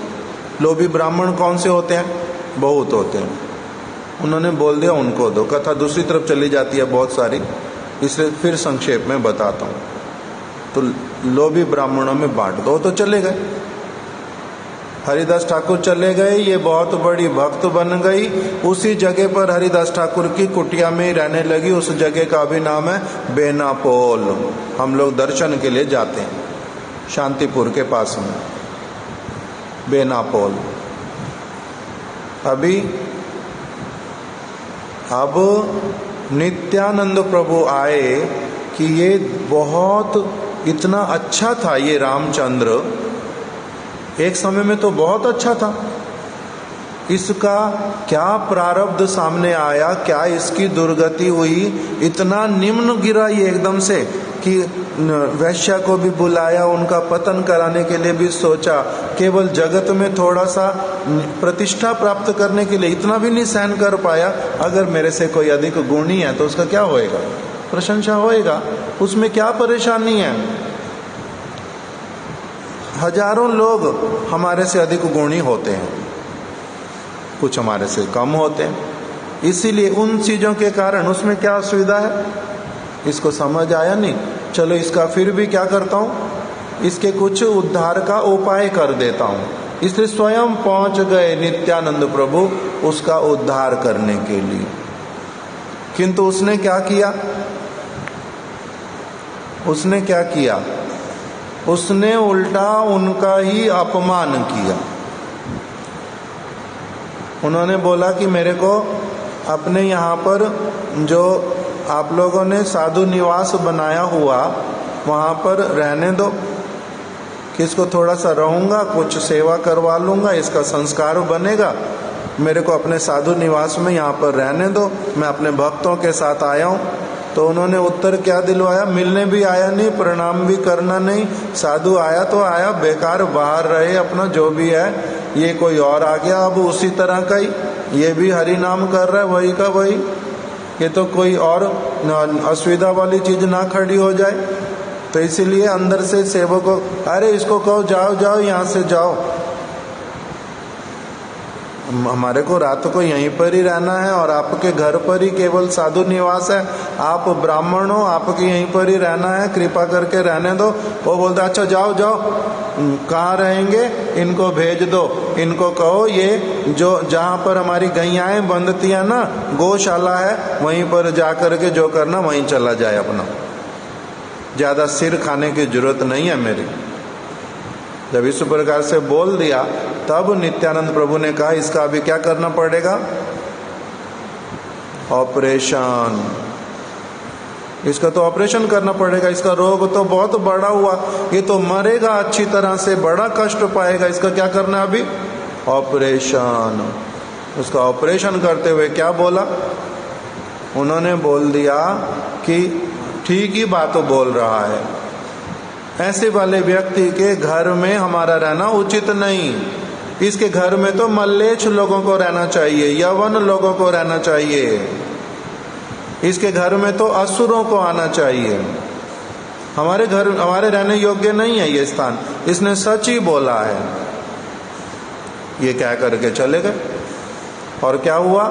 लोभी ब्राह्मण कौन से होते हैं? बहुत होते हैं। उन्होंने बोल दिया उनको दो। कथा दूसरी तरफ चली जाती है बहुत सारी, इसलिए फिर संक्षेप में बताता हूँ। तो लोभी ब्राह्मणों में बांट दो। तो चले गए, हरिदास ठाकुर चले गए, ये बहुत बड़ी भक्त बन गई। उसी जगह पर हरिदास ठाकुर की कुटिया में ही रहने लगी। उस जगह का भी नाम है बेनापोल। हम लोग दर्शन के लिए जाते हैं, शांतिपुर के पास में बेनापोल। अब नित्यानंद प्रभु आए कि ये बहुत इतना अच्छा था ये रामचंद्र, एक समय में तो बहुत अच्छा था, इसका क्या प्रारब्ध सामने आया, क्या इसकी दुर्गति हुई, इतना निम्न गिरा ये एकदम से कि वैश्या को भी बुलाया, उनका पतन कराने के लिए भी सोचा, केवल जगत में थोड़ा सा प्रतिष्ठा प्राप्त करने के लिए इतना भी नहीं सहन कर पाया। अगर मेरे से कोई अधिक गुणी है तो उसका क्या होएगा? प्रशंसा होएगा, उसमें क्या परेशानी है? हजारों लोग हमारे से अधिक गुणी होते हैं, कुछ हमारे से कम होते हैं, इसीलिए उन चीज़ों के कारण उसमें क्या असुविधा है, इसको समझ आया नहीं। चलो इसका फिर भी क्या करता हूँ, इसके कुछ उद्धार का उपाय कर देता हूँ। इसलिए स्वयं पहुँच गए नित्यानंद प्रभु उसका उद्धार करने के लिए। किंतु उसने क्या किया, उसने क्या किया, उसने उल्टा उनका ही अपमान किया। उन्होंने बोला कि मेरे को अपने यहाँ पर जो आप लोगों ने साधु निवास बनाया हुआ वहाँ पर रहने दो, कि इसको थोड़ा सा रहूँगा, कुछ सेवा करवा लूँगा, इसका संस्कार बनेगा, मेरे को अपने साधु निवास में यहाँ पर रहने दो, मैं अपने भक्तों के साथ आया हूँ। तो उन्होंने उत्तर क्या दिलवाया, मिलने भी आया नहीं, प्रणाम भी करना नहीं, साधु आया तो आया, बेकार बाहर रहे, अपना जो भी है। ये कोई और आ गया अब उसी तरह का ही, ये भी हरि नाम कर रहा है वही का वही, ये तो कोई और असुविधा वाली चीज ना खड़ी हो जाए। तो इसीलिए अंदर से सेवक को, अरे इसको कहो जाओ जाओ यहाँ से जाओ, हमारे को रात को यहीं पर ही रहना है और आपके घर पर ही केवल साधु निवास है, आप ब्राह्मण हो, आपके यहीं पर ही रहना है, कृपा करके रहने दो। वो बोलता अच्छा जाओ जाओ, कहाँ रहेंगे, इनको भेज दो, इनको कहो ये जो जहाँ पर हमारी गैयाएं बंधती है ना, गौशाला है, वहीं पर जा करके जो करना वहीं चला जाए अपना, ज़्यादा सिर खाने की जरूरत नहीं है मेरी। जब इस प्रकार से बोल दिया तब नित्यानंद प्रभु ने कहा इसका अभी क्या करना पड़ेगा, ऑपरेशन, इसका तो ऑपरेशन करना पड़ेगा, इसका रोग तो बहुत बड़ा हुआ, ये तो मरेगा अच्छी तरह से, बड़ा कष्ट पाएगा, इसका क्या करना है अभी, ऑपरेशन। उसका ऑपरेशन करते हुए क्या बोला, उन्होंने बोल दिया कि ठीक ही बात बोल रहा है, ऐसे वाले व्यक्ति के घर में हमारा रहना उचित नहीं, इसके घर में तो मल्लेच्छ लोगों को रहना चाहिए, यवन लोगों को रहना चाहिए, इसके घर में तो असुरों को आना चाहिए, हमारे घर हमारे रहने योग्य नहीं है ये स्थान। इसने सच ही बोला है। ये क्या करके चले गए और क्या हुआ,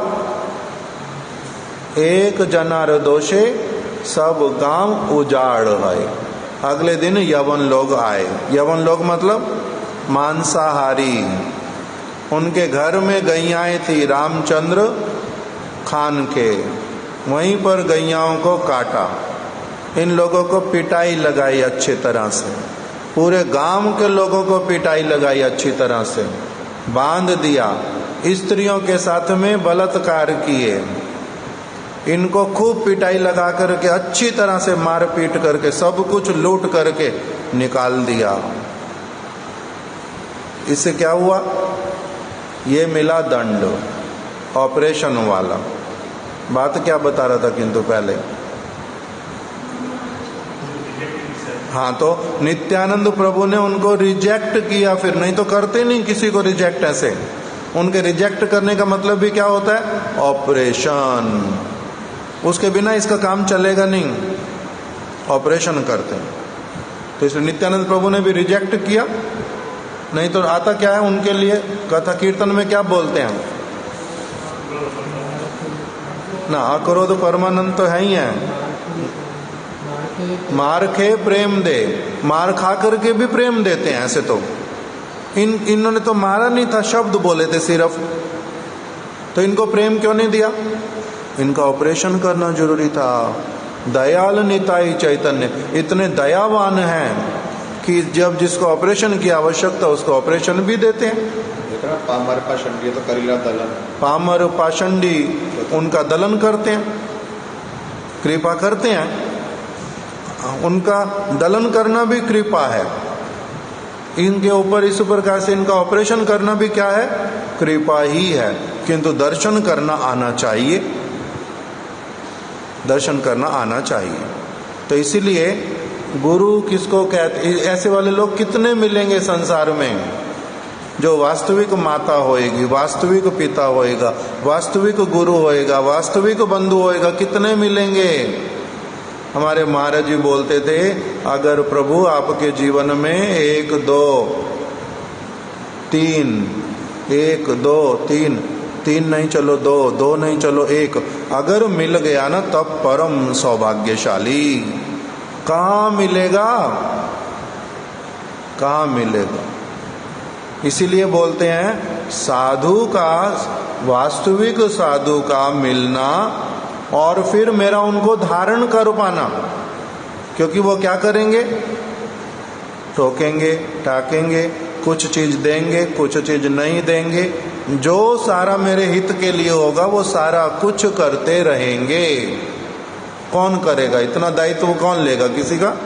एक जनार दोषे सब गांव उजाड़ है। अगले दिन यवन लोग आए, यवन लोग मतलब मांसाहारी, उनके घर में गैयाएं थी रामचंद्र खान के, वहीं पर गैयाओं को काटा, इन लोगों को पिटाई लगाई अच्छी तरह से, पूरे गांव के लोगों को पिटाई लगाई अच्छी तरह से, बांध दिया, स्त्रियों के साथ में बलात्कार किए, इनको खूब पिटाई लगा करके अच्छी तरह से मार पीट करके सब कुछ लूट करके निकाल दिया। इससे क्या हुआ, ये मिला दंड, ऑपरेशन वाला। बात क्या बता रहा था किंतु पहले, हाँ, तो नित्यानंद प्रभु ने उनको रिजेक्ट किया, फिर नहीं तो करते नहीं किसी को रिजेक्ट ऐसे। उनके रिजेक्ट करने का मतलब भी क्या होता है, ऑपरेशन, उसके बिना इसका काम चलेगा नहीं, ऑपरेशन करते हैं। तो इसलिए नित्यानंद प्रभु ने भी रिजेक्ट किया। नहीं तो आता क्या है उनके लिए, कथा कीर्तन में क्या बोलते हैं ना, अक्रोध परमानंद तो है ही है, मार खे प्रेम दे, मार खा करके भी प्रेम देते हैं ऐसे। तो इन्होंने तो मारा नहीं था, शब्द बोले थे सिर्फ, तो इनको प्रेम क्यों नहीं दिया, इनका ऑपरेशन करना जरूरी था। दयाल निताई चैतन्य इतने दयावान हैं कि जब जिसको ऑपरेशन की आवश्यकता उसको ऑपरेशन भी देते हैं। पामर पाषंडी तो करीला दलन, पामर पाषंडी उनका दलन करते हैं, कृपा करते हैं, उनका दलन करना भी कृपा है। इनके ऊपर इस प्रकार से इनका ऑपरेशन करना भी क्या है, कृपा ही है। किंतु दर्शन करना आना चाहिए, दर्शन करना आना चाहिए। तो इसीलिए गुरु किसको कहते, ऐसे वाले लोग कितने मिलेंगे संसार में, जो वास्तविक माता होएगी, वास्तविक पिता होएगा, वास्तविक गुरु होएगा, वास्तविक बंधु होएगा, कितने मिलेंगे। हमारे महाराज जी बोलते थे, अगर प्रभु आपके जीवन में 1 2 3 3 नहीं चलो 2, 2 नहीं चलो 1, अगर मिल गया ना तब परम सौभाग्यशाली। कहाँ मिलेगा, कहाँ मिलेगा। इसीलिए बोलते हैं साधु का, वास्तविक साधु का मिलना और फिर मेरा उनको धारण कर पाना, क्योंकि वो क्या करेंगे, टोकेंगे, टाकेंगे, कुछ चीज देंगे, कुछ चीज नहीं देंगे, जो सारा मेरे हित के लिए होगा वो सारा कुछ करते रहेंगे। कौन करेगा इतना दायित्व, कौन लेगा, किसी का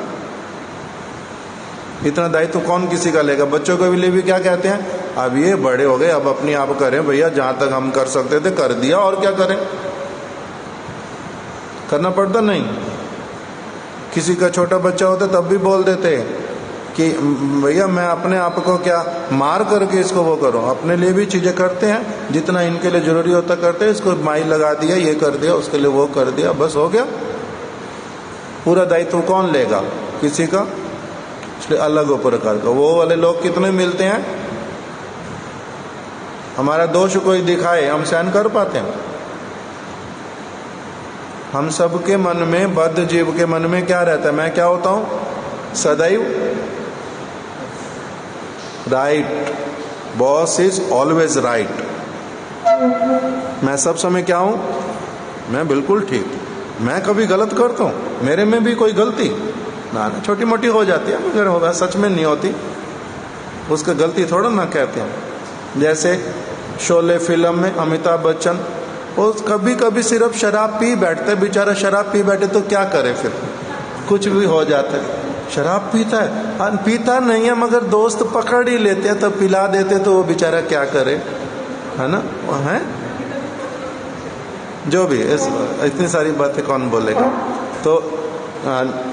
इतना दायित्व कौन किसी का लेगा। बच्चों के लिए भी क्या कहते हैं, अब ये बड़े हो गए, अब अपने आप करें भैया, जहां तक हम कर सकते थे कर दिया, और क्या करें। करना पड़ता नहीं। किसी का छोटा बच्चा होता तब भी बोल देते कि भैया मैं अपने आप को क्या मार करके इसको वो करो। अपने लिए भी चीजें करते हैं, जितना इनके लिए जरूरी होता करते हैं। इसको माई लगा दिया, ये कर दिया, उसके लिए वो कर दिया, बस हो गया। पूरा दायित्व कौन लेगा, किसी का। इसलिए अलग प्रकार का वो वाले लोग कितने मिलते हैं। हमारा दोष कोई दिखाए, हम सहन कर पाते हैं। हम सबके मन में, बद्ध जीव के मन में क्या रहता है, मैं क्या होता हूं, सदैव right. Boss is always right. मैं सब समय क्या हूं, मैं बिल्कुल ठीक। मैं कभी गलत करता हूं, मेरे में भी कोई गलती ना छोटी मोटी हो जाती है, मगर होगा सच में नहीं होती, उसका गलती थोड़ा ना कहते हैं। जैसे शोले फिल्म में अमिताभ बच्चन, वो कभी कभी सिर्फ शराब पी बैठते, बेचारा शराब पी बैठे तो क्या करे, फिर कुछ भी हो जाता है। शराब पीता है, पीता नहीं है, मगर दोस्त पकड़ ही लेते हैं तो पिला देते, तो वो बेचारा क्या करे, है ना। है जो भी इतनी सारी बातें कौन बोलेगा। तो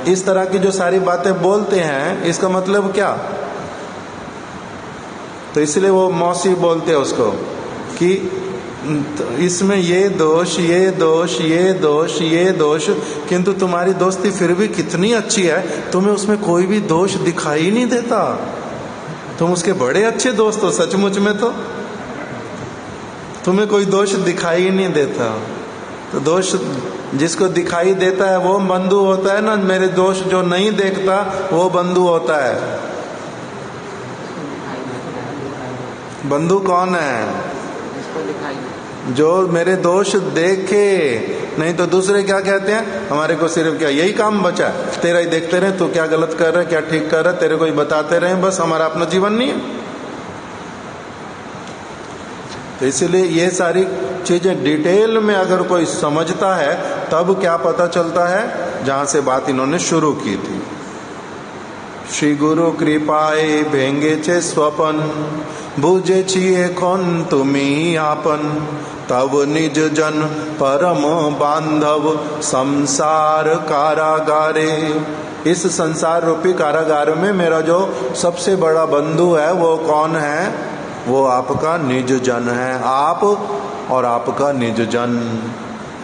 इस तरह की जो सारी बातें बोलते हैं, इसका मतलब क्या। तो इसलिए वो मौसी बोलते हैं उसको कि इसमें ये दोष, ये दोष, ये दोष, ये दोष, किंतु तुम्हारी दोस्ती फिर भी कितनी अच्छी है, तुम्हें उसमें कोई भी दोष दिखाई नहीं देता। तुम उसके बड़े अच्छे दोस्त हो, सचमुच में तो तुम्हें कोई दोष दिखाई नहीं देता। तो दोष जिसको दिखाई देता है वो बंधु होता है ना, मेरे दोष जो नहीं देखता वो बंधु होता है। बंधु कौन है, जो मेरे दोष देखे। नहीं तो दूसरे क्या कहते हैं, हमारे को सिर्फ क्या यही काम बचा है, तेरा ही देखते रहे, तू क्या गलत कर रहा है, क्या ठीक कर रहा है, तेरे को ही बताते रहे, बस हमारा अपना जीवन नहीं है। तो इसलिए ये सारी चीजें डिटेल में अगर कोई समझता है तब क्या पता चलता है, जहां से बात इन्होंने शुरू की थी। श्री गुरु कृपाए भेंगे चे स्वपन, बुझे छिए कौन तुम्ही आपन, तब निज जन परम बांधव संसार कारागारे। इस संसार रूपी कारागार में मेरा जो सबसे बड़ा बंधु है वो कौन है, वो आपका निज जन है। आप और आपका निज जन,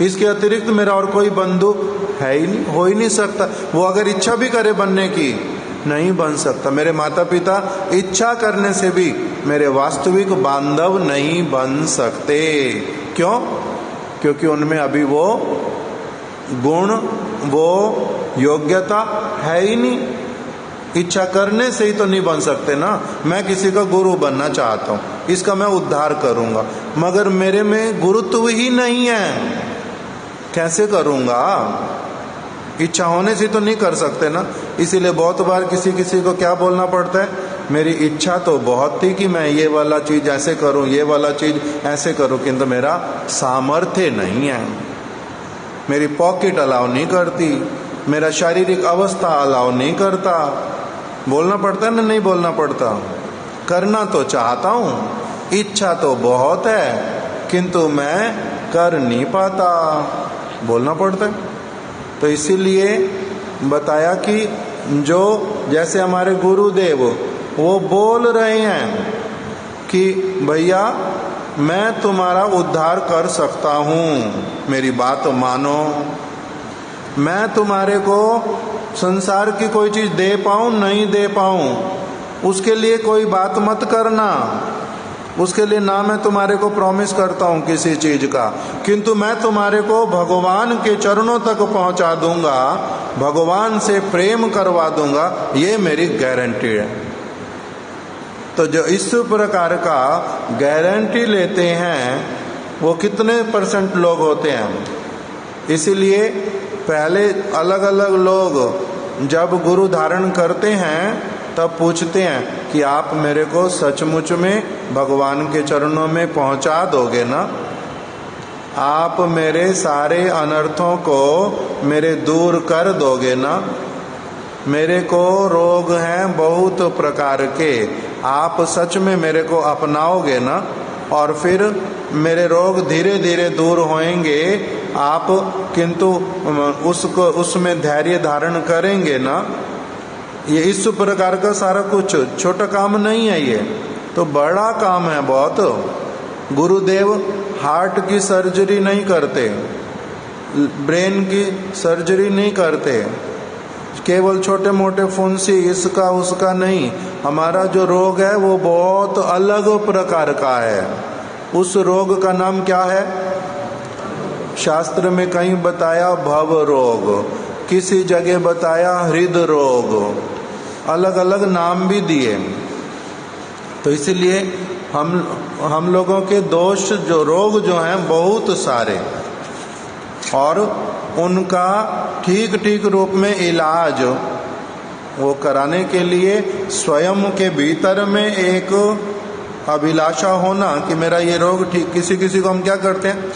इसके अतिरिक्त मेरा और कोई बंधु है ही नहीं, हो ही नहीं सकता। वो अगर इच्छा भी करे बनने की, नहीं बन सकता। मेरे माता पिता इच्छा करने से भी मेरे वास्तविक बांधव नहीं बन सकते। क्यों? क्योंकि उनमें अभी वो गुण, वो योग्यता है ही नहीं। इच्छा करने से ही तो नहीं बन सकते ना। मैं किसी का गुरु बनना चाहता हूँ, इसका मैं उद्धार करूंगा, मगर मेरे में गुरुत्व ही नहीं है, कैसे करूंगा। इच्छा होने से तो नहीं कर सकते ना। इसीलिए बहुत बार किसी किसी को क्या बोलना पड़ता है, मेरी इच्छा तो बहुत थी कि मैं ये वाला चीज ऐसे करूं, ये वाला चीज ऐसे करूं, किंतु मेरा सामर्थ्य नहीं है, मेरी पॉकेट अलाउ नहीं करती, मेरा शारीरिक अवस्था अलाउ नहीं करता। बोलना पड़ता है ना, नहीं बोलना पड़ता। करना तो चाहता हूं, इच्छा तो बहुत है, किंतु मैं कर नहीं पाता, बोलना पड़ता है। तो इसीलिए बताया कि जो जैसे हमारे गुरुदेव वो बोल रहे हैं कि भैया मैं तुम्हारा उद्धार कर सकता हूं, मेरी बात मानो, मैं तुम्हारे को संसार की कोई चीज दे पाऊं नहीं दे पाऊं उसके लिए कोई बात मत करना, उसके लिए ना मैं तुम्हारे को प्रॉमिस करता हूँ किसी चीज का, किंतु मैं तुम्हारे को भगवान के चरणों तक पहुंचा दूंगा, भगवान से प्रेम करवा दूंगा, ये मेरी गारंटी है। तो जो इस प्रकार का गारंटी लेते हैं वो कितने % लोग होते हैं? इसीलिए पहले अलग अलग लोग जब गुरु धारण करते हैं तब पूछते हैं कि आप मेरे को सचमुच में भगवान के चरणों में पहुंचा दोगे ना? आप मेरे सारे अनर्थों को मेरे दूर कर दोगे ना? मेरे को रोग हैं बहुत प्रकार के, आप सच में मेरे को अपनाओगे ना? और फिर मेरे रोग धीरे धीरे दूर होंगे आप, किंतु उसमें धैर्य धारण करेंगे ना? ये इस प्रकार का सारा कुछ छोटा काम नहीं है, ये तो बड़ा काम है बहुत। गुरुदेव हार्ट की सर्जरी नहीं करते, ब्रेन की सर्जरी नहीं करते, केवल छोटे मोटे फुंसी इसका उसका नहीं। हमारा जो रोग है वो बहुत अलग प्रकार का है। उस रोग का नाम क्या है? शास्त्र में कहीं बताया भव रोग, किसी जगह बताया हृदय रोग, अलग अलग नाम भी दिए। तो इसलिए हम लोगों के दोष जो रोग जो हैं बहुत सारे, और उनका ठीक ठीक रूप में इलाज वो कराने के लिए स्वयं के भीतर में एक अभिलाषा होना कि मेरा ये रोग ठीक। किसी किसी को हम क्या करते हैं,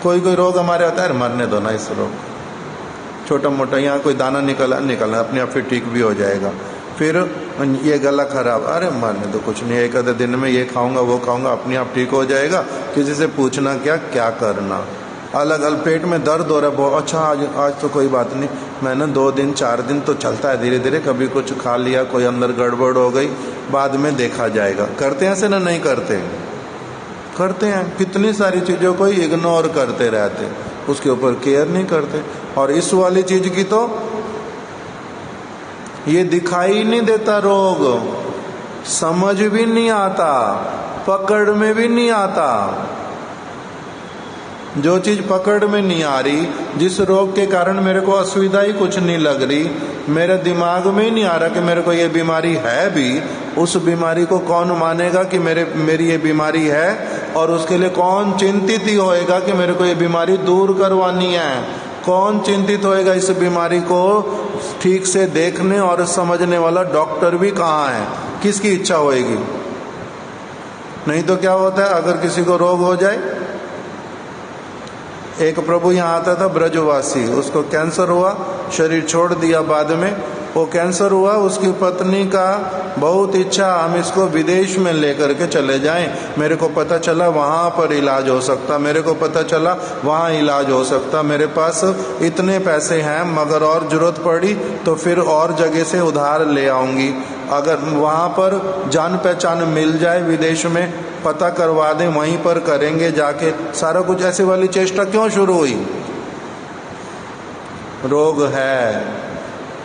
कोई कोई रोग हमारे आता है, मरने दो ना इस रोग, छोटा मोटा यहाँ कोई दाना निकलना अपने आप फिर ठीक भी हो जाएगा। फिर ये गला खराब, अरे मरने दो, कुछ नहीं, एक आधे दिन में ये खाऊंगा वो खाऊंगा अपने आप ठीक हो जाएगा। किसी से पूछना क्या करना। अलग अलग पेट में दर्द हो रहा है बहुत, अच्छा आज तो कोई बात नहीं, मैंने 2 दिन 4 दिन तो चलता है धीरे धीरे, कभी कुछ खा लिया, कोई अंदर गड़बड़ हो गई, बाद में देखा जाएगा। करते हैं ऐसे ना? नहीं करते, करते हैं। कितनी सारी चीज़ों को इग्नोर करते रहते, उसके ऊपर केयर नहीं करते। और इस वाली चीज की तो ये दिखाई नहीं देता, रोग समझ भी नहीं आता, पकड़ में भी नहीं आता। जो चीज पकड़ में नहीं आ रही, जिस रोग के कारण मेरे को असुविधा ही कुछ नहीं लग रही, मेरे दिमाग में ही नहीं आ रहा कि मेरे को ये बीमारी है भी, उस बीमारी को कौन मानेगा कि मेरी ये बीमारी है, और उसके लिए कौन चिंतित ही होएगा कि मेरे को ये बीमारी दूर करवानी है। कौन चिंतित होएगा इस बीमारी को ठीक से देखने और समझने वाला डॉक्टर भी कहाँ है? किसकी इच्छा होएगी? नहीं तो क्या होता है, अगर किसी को रोग हो जाए, एक प्रभु यहाँ आता था ब्रजवासी, उसको कैंसर हुआ, शरीर छोड़ दिया बाद में। वो कैंसर हुआ, उसकी पत्नी का बहुत इच्छा हम इसको विदेश में लेकर के चले जाएं, मेरे को पता चला वहाँ पर इलाज हो सकता, मेरे को पता चला वहाँ इलाज हो सकता, मेरे पास इतने पैसे हैं, मगर और जरूरत पड़ी तो फिर और जगह से उधार ले आऊँगी। अगर वहाँ पर जान पहचान मिल जाए विदेश में, पता करवा दें, वहीं पर करेंगे जाके सारा कुछ। ऐसे वाली चेष्टा क्यों शुरू हुई? रोग है,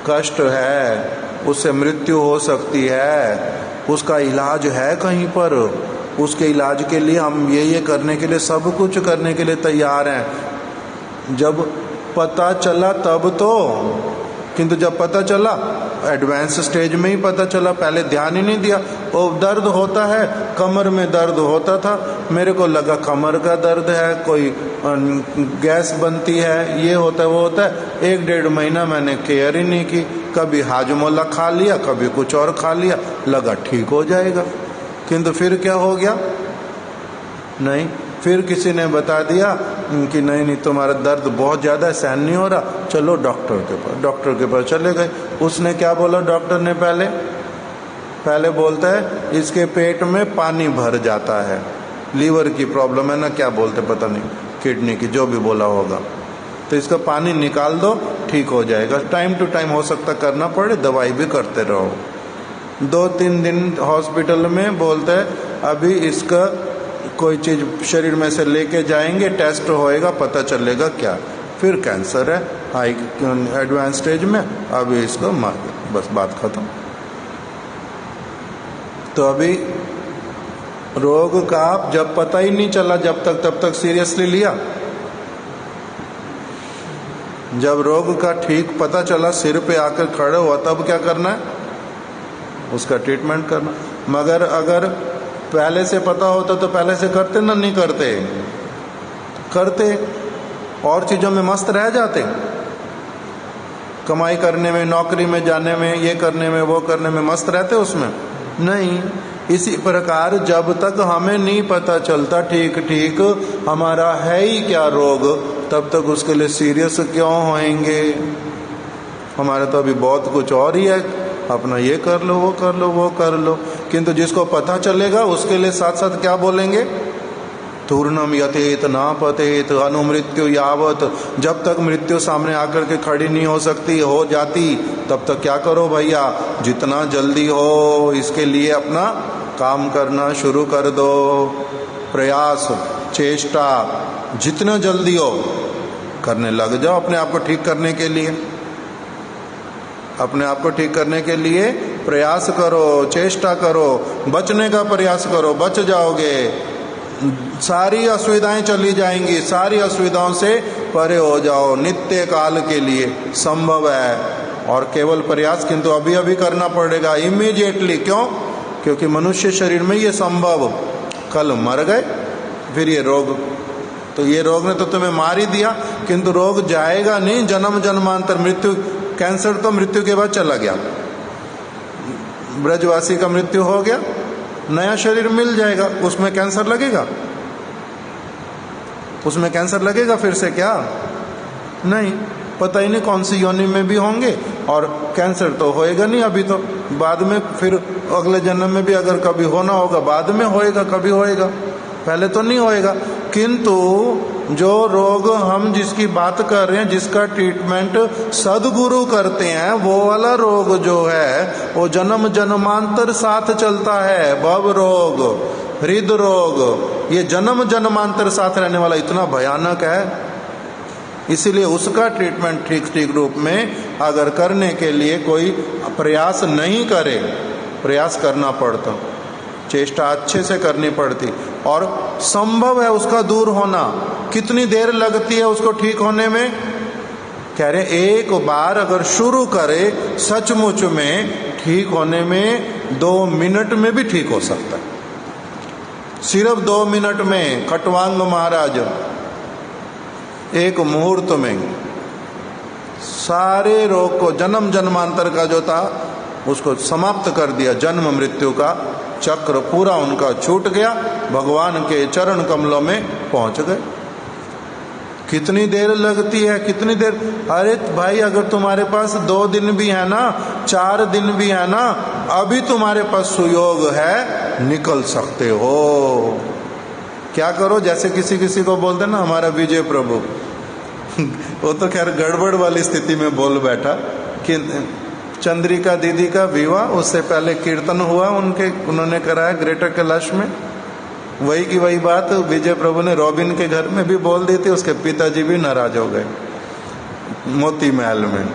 कष्ट है, उससे मृत्यु हो सकती है, उसका इलाज है कहीं पर, उसके इलाज के लिए हम ये करने के लिए, सब कुछ करने के लिए तैयार हैं। जब पता चला तब तो, किंतु जब पता चला एडवांस स्टेज में ही पता चला, पहले ध्यान ही नहीं दिया। वो दर्द होता है, कमर में दर्द होता था, मेरे को लगा कमर का दर्द है, कोई गैस बनती है, ये होता है वो होता है। 1-1.5 महीना मैंने केयर ही नहीं की, कभी हाजमोला खा लिया, कभी कुछ और खा लिया, लगा ठीक हो जाएगा। किंतु फिर क्या हो गया? नहीं, फिर किसी ने बता दिया कि नहीं तुम्हारा दर्द बहुत ज़्यादा है, सहन नहीं हो रहा, चलो डॉक्टर के पास। डॉक्टर के पास चले गए। उसने क्या बोला डॉक्टर ने? पहले बोलता है इसके पेट में पानी भर जाता है, लीवर की प्रॉब्लम है ना, क्या बोलते पता नहीं, किडनी की, जो भी बोला होगा, तो इसका पानी निकाल दो, ठीक हो जाएगा। टाइम टू टाइम हो सकता करना पड़े, दवाई भी करते रहो। 2-3 दिन हॉस्पिटल में बोलते हैं अभी इसका कोई चीज़ शरीर में से लेके जाएंगे, टेस्ट होएगा, पता चलेगा क्या। फिर कैंसर है, हाई एडवांस स्टेज में, अभी इसको मार दो, बस बात खत्म। तो अभी रोग का जब पता ही नहीं चला जब तक, तब तक सीरियसली लिया। जब रोग का ठीक पता चला, सिर पे आकर खड़े हुआ, तब क्या करना है? उसका ट्रीटमेंट करना। मगर अगर पहले से पता होता तो पहले से करते ना, नहीं करते, करते और चीज़ों में मस्त रह जाते, कमाई करने में, नौकरी में जाने में, ये करने में, वो करने में मस्त रहते, उसमें नहीं। इसी प्रकार जब तक हमें नहीं पता चलता ठीक ठीक हमारा है ही क्या रोग, तब तक उसके लिए सीरियस क्यों होएंगे? हमारा तो अभी बहुत कुछ और ही है, अपना ये कर लो, वो कर लो, वो कर लो। किंतु जिसको पता चलेगा उसके लिए साथ साथ क्या बोलेंगे? तूर्णम यतेत ना पतेत अनुमृत्यु यावत। जब तक मृत्यु सामने आकर के खड़ी नहीं हो सकती, हो जाती, तब तक क्या करो भैया? जितना जल्दी हो इसके लिए अपना काम करना शुरू कर दो। प्रयास, चेष्टा जितना जल्दी हो करने लग जाओ, अपने आप को ठीक करने के लिए। अपने आप को ठीक करने के लिए प्रयास करो, चेष्टा करो, बचने का प्रयास करो, बच जाओगे। सारी असुविधाएं चली जाएंगी, सारी असुविधाओं से परे हो जाओ, नित्य काल के लिए संभव है। और केवल प्रयास किंतु अभी अभी करना पड़ेगा, इमीडिएटली। क्यों? क्योंकि मनुष्य शरीर में ये संभव, कल मर गए फिर ये रोग, तो ये रोग ने तो तुम्हें मार ही दिया, किंतु रोग जाएगा नहीं, जन्म जन्मांतर। मृत्यु, कैंसर तो मृत्यु के बाद चला गया, ब्रजवासी का मृत्यु हो गया, नया शरीर मिल जाएगा, उसमें कैंसर लगेगा? उसमें कैंसर लगेगा फिर से? क्या नहीं, पता ही नहीं कौन सी योनि में भी होंगे, और कैंसर तो होएगा नहीं अभी, तो बाद में फिर अगले जन्म में भी अगर कभी होना होगा, बाद में होएगा, कभी होएगा, पहले तो नहीं होएगा। किंतु जो रोग हम जिसकी बात कर रहे हैं, जिसका ट्रीटमेंट सदगुरु करते हैं, वो वाला रोग जो है वो जन्म जन्मांतर साथ चलता है। भव रोग, हृदय रोग, ये जन्म जन्मांतर साथ रहने वाला इतना भयानक है। इसीलिए उसका ट्रीटमेंट ठीक ठीक रूप में अगर करने के लिए कोई प्रयास नहीं करे, प्रयास करना पड़ता, चेष्टा अच्छे से करनी पड़ती, और संभव है उसका दूर होना। कितनी देर लगती है उसको ठीक होने में? कह रहे एक बार अगर शुरू करे सचमुच में ठीक होने में 2 मिनट में भी ठीक हो सकता है, सिर्फ 2 मिनट में। खटवांग महाराज एक मुहूर्त में सारे रोग को, जन्म जन्मांतर का जो था उसको समाप्त कर दिया। जन्म मृत्यु का चक्र पूरा उनका छूट गया, भगवान के चरण कमलों में पहुंच गए। कितनी देर लगती है, कितनी देर? अरे भाई, अगर तुम्हारे पास 2 दिन भी है ना, 4 दिन भी है ना, अभी तुम्हारे पास सुयोग है, निकल सकते हो। क्या करो? जैसे किसी किसी को बोलते ना हमारा विजय प्रभु वो तो खैर गड़बड़ वाली स्थिति में बोल बैठा कि चंद्रिका दीदी का विवाह, उससे पहले कीर्तन हुआ उन्होंने कराया ग्रेटर कैलाश में। वही की वही बात विजय प्रभु ने रॉबिन के घर में भी बोल दी थी, उसके पिताजी भी नाराज हो गए मोती महल में।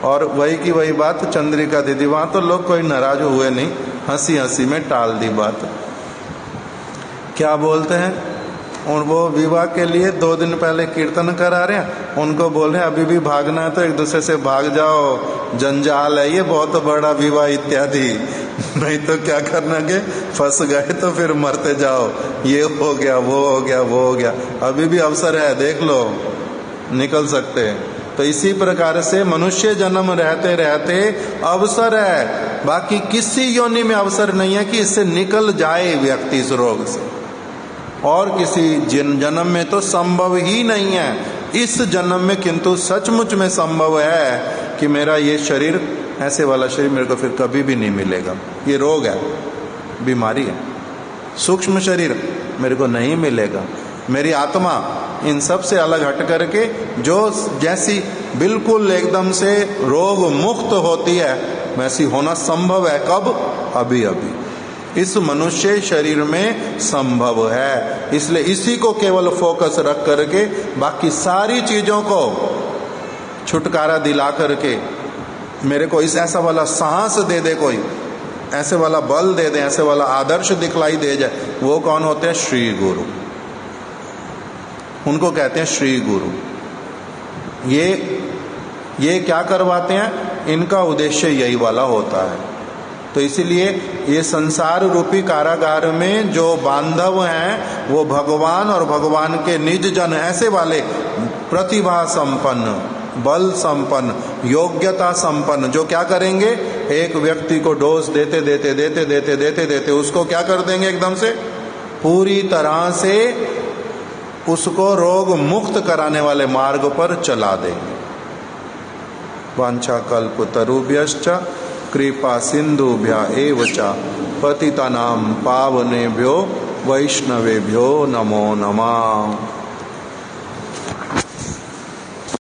और वही की वही बात चंद्रिका दीदी, वहां तो लोग कोई नाराज हुए नहीं, हंसी हंसी में टाल दी बात। क्या बोलते हैं, और वो विवाह के लिए 2 दिन पहले कीर्तन करा रहे हैं, उनको बोल रहे हैं अभी भी भागना है तो एक दूसरे से भाग जाओ, जंजाल है ये बहुत बड़ा विवाह इत्यादि, नहीं तो क्या करना के फंस गए तो फिर मरते जाओ, ये हो गया, वो हो गया, वो हो गया। अभी भी अवसर है, देख लो, निकल सकते हैं। तो इसी प्रकार से मनुष्य जन्म रहते रहते अवसर है, बाकी किसी योनि में अवसर नहीं है कि इससे निकल जाए व्यक्ति इस रोग से। और किसी जन्म में तो संभव ही नहीं है। इस जन्म में किंतु सचमुच में संभव है कि मेरा ये शरीर, ऐसे वाला शरीर मेरे को फिर कभी भी नहीं मिलेगा। ये रोग है, बीमारी है। सूक्ष्म शरीर मेरे को नहीं मिलेगा। मेरी आत्मा इन सब से अलग हट करके जो जैसी बिल्कुल एकदम से रोग मुक्त होती है, वैसी होना संभव है। कब? अभी अभी इस मनुष्य शरीर में संभव है। इसलिए इसी को केवल फोकस रख करके बाकी सारी चीजों को छुटकारा दिला करके मेरे को इस ऐसा वाला साहस दे दे कोई, ऐसे वाला बल दे दें, ऐसे वाला आदर्श दिखलाई दे जाए, वो कौन होते हैं? श्री गुरु। उनको कहते हैं श्री गुरु। ये क्या करवाते हैं? इनका उद्देश्य यही वाला होता है। तो इसीलिए ये संसार रूपी कारागार में जो बांधव हैं वो भगवान और भगवान के निज जन, ऐसे वाले प्रतिभा संपन्न, बल संपन्न, योग्यता संपन्न, जो क्या करेंगे? एक व्यक्ति को डोज देते देते देते देते देते देते उसको क्या कर देंगे? एकदम से पूरी तरह से उसको रोग मुक्त कराने वाले मार्ग पर चला देंगे। वांछा कल्पतरुभ्यश्च कृपा सिंधुभ्य एव च पतितानां पावनेभ्यो वैष्णवेभ्यो नमो नमः।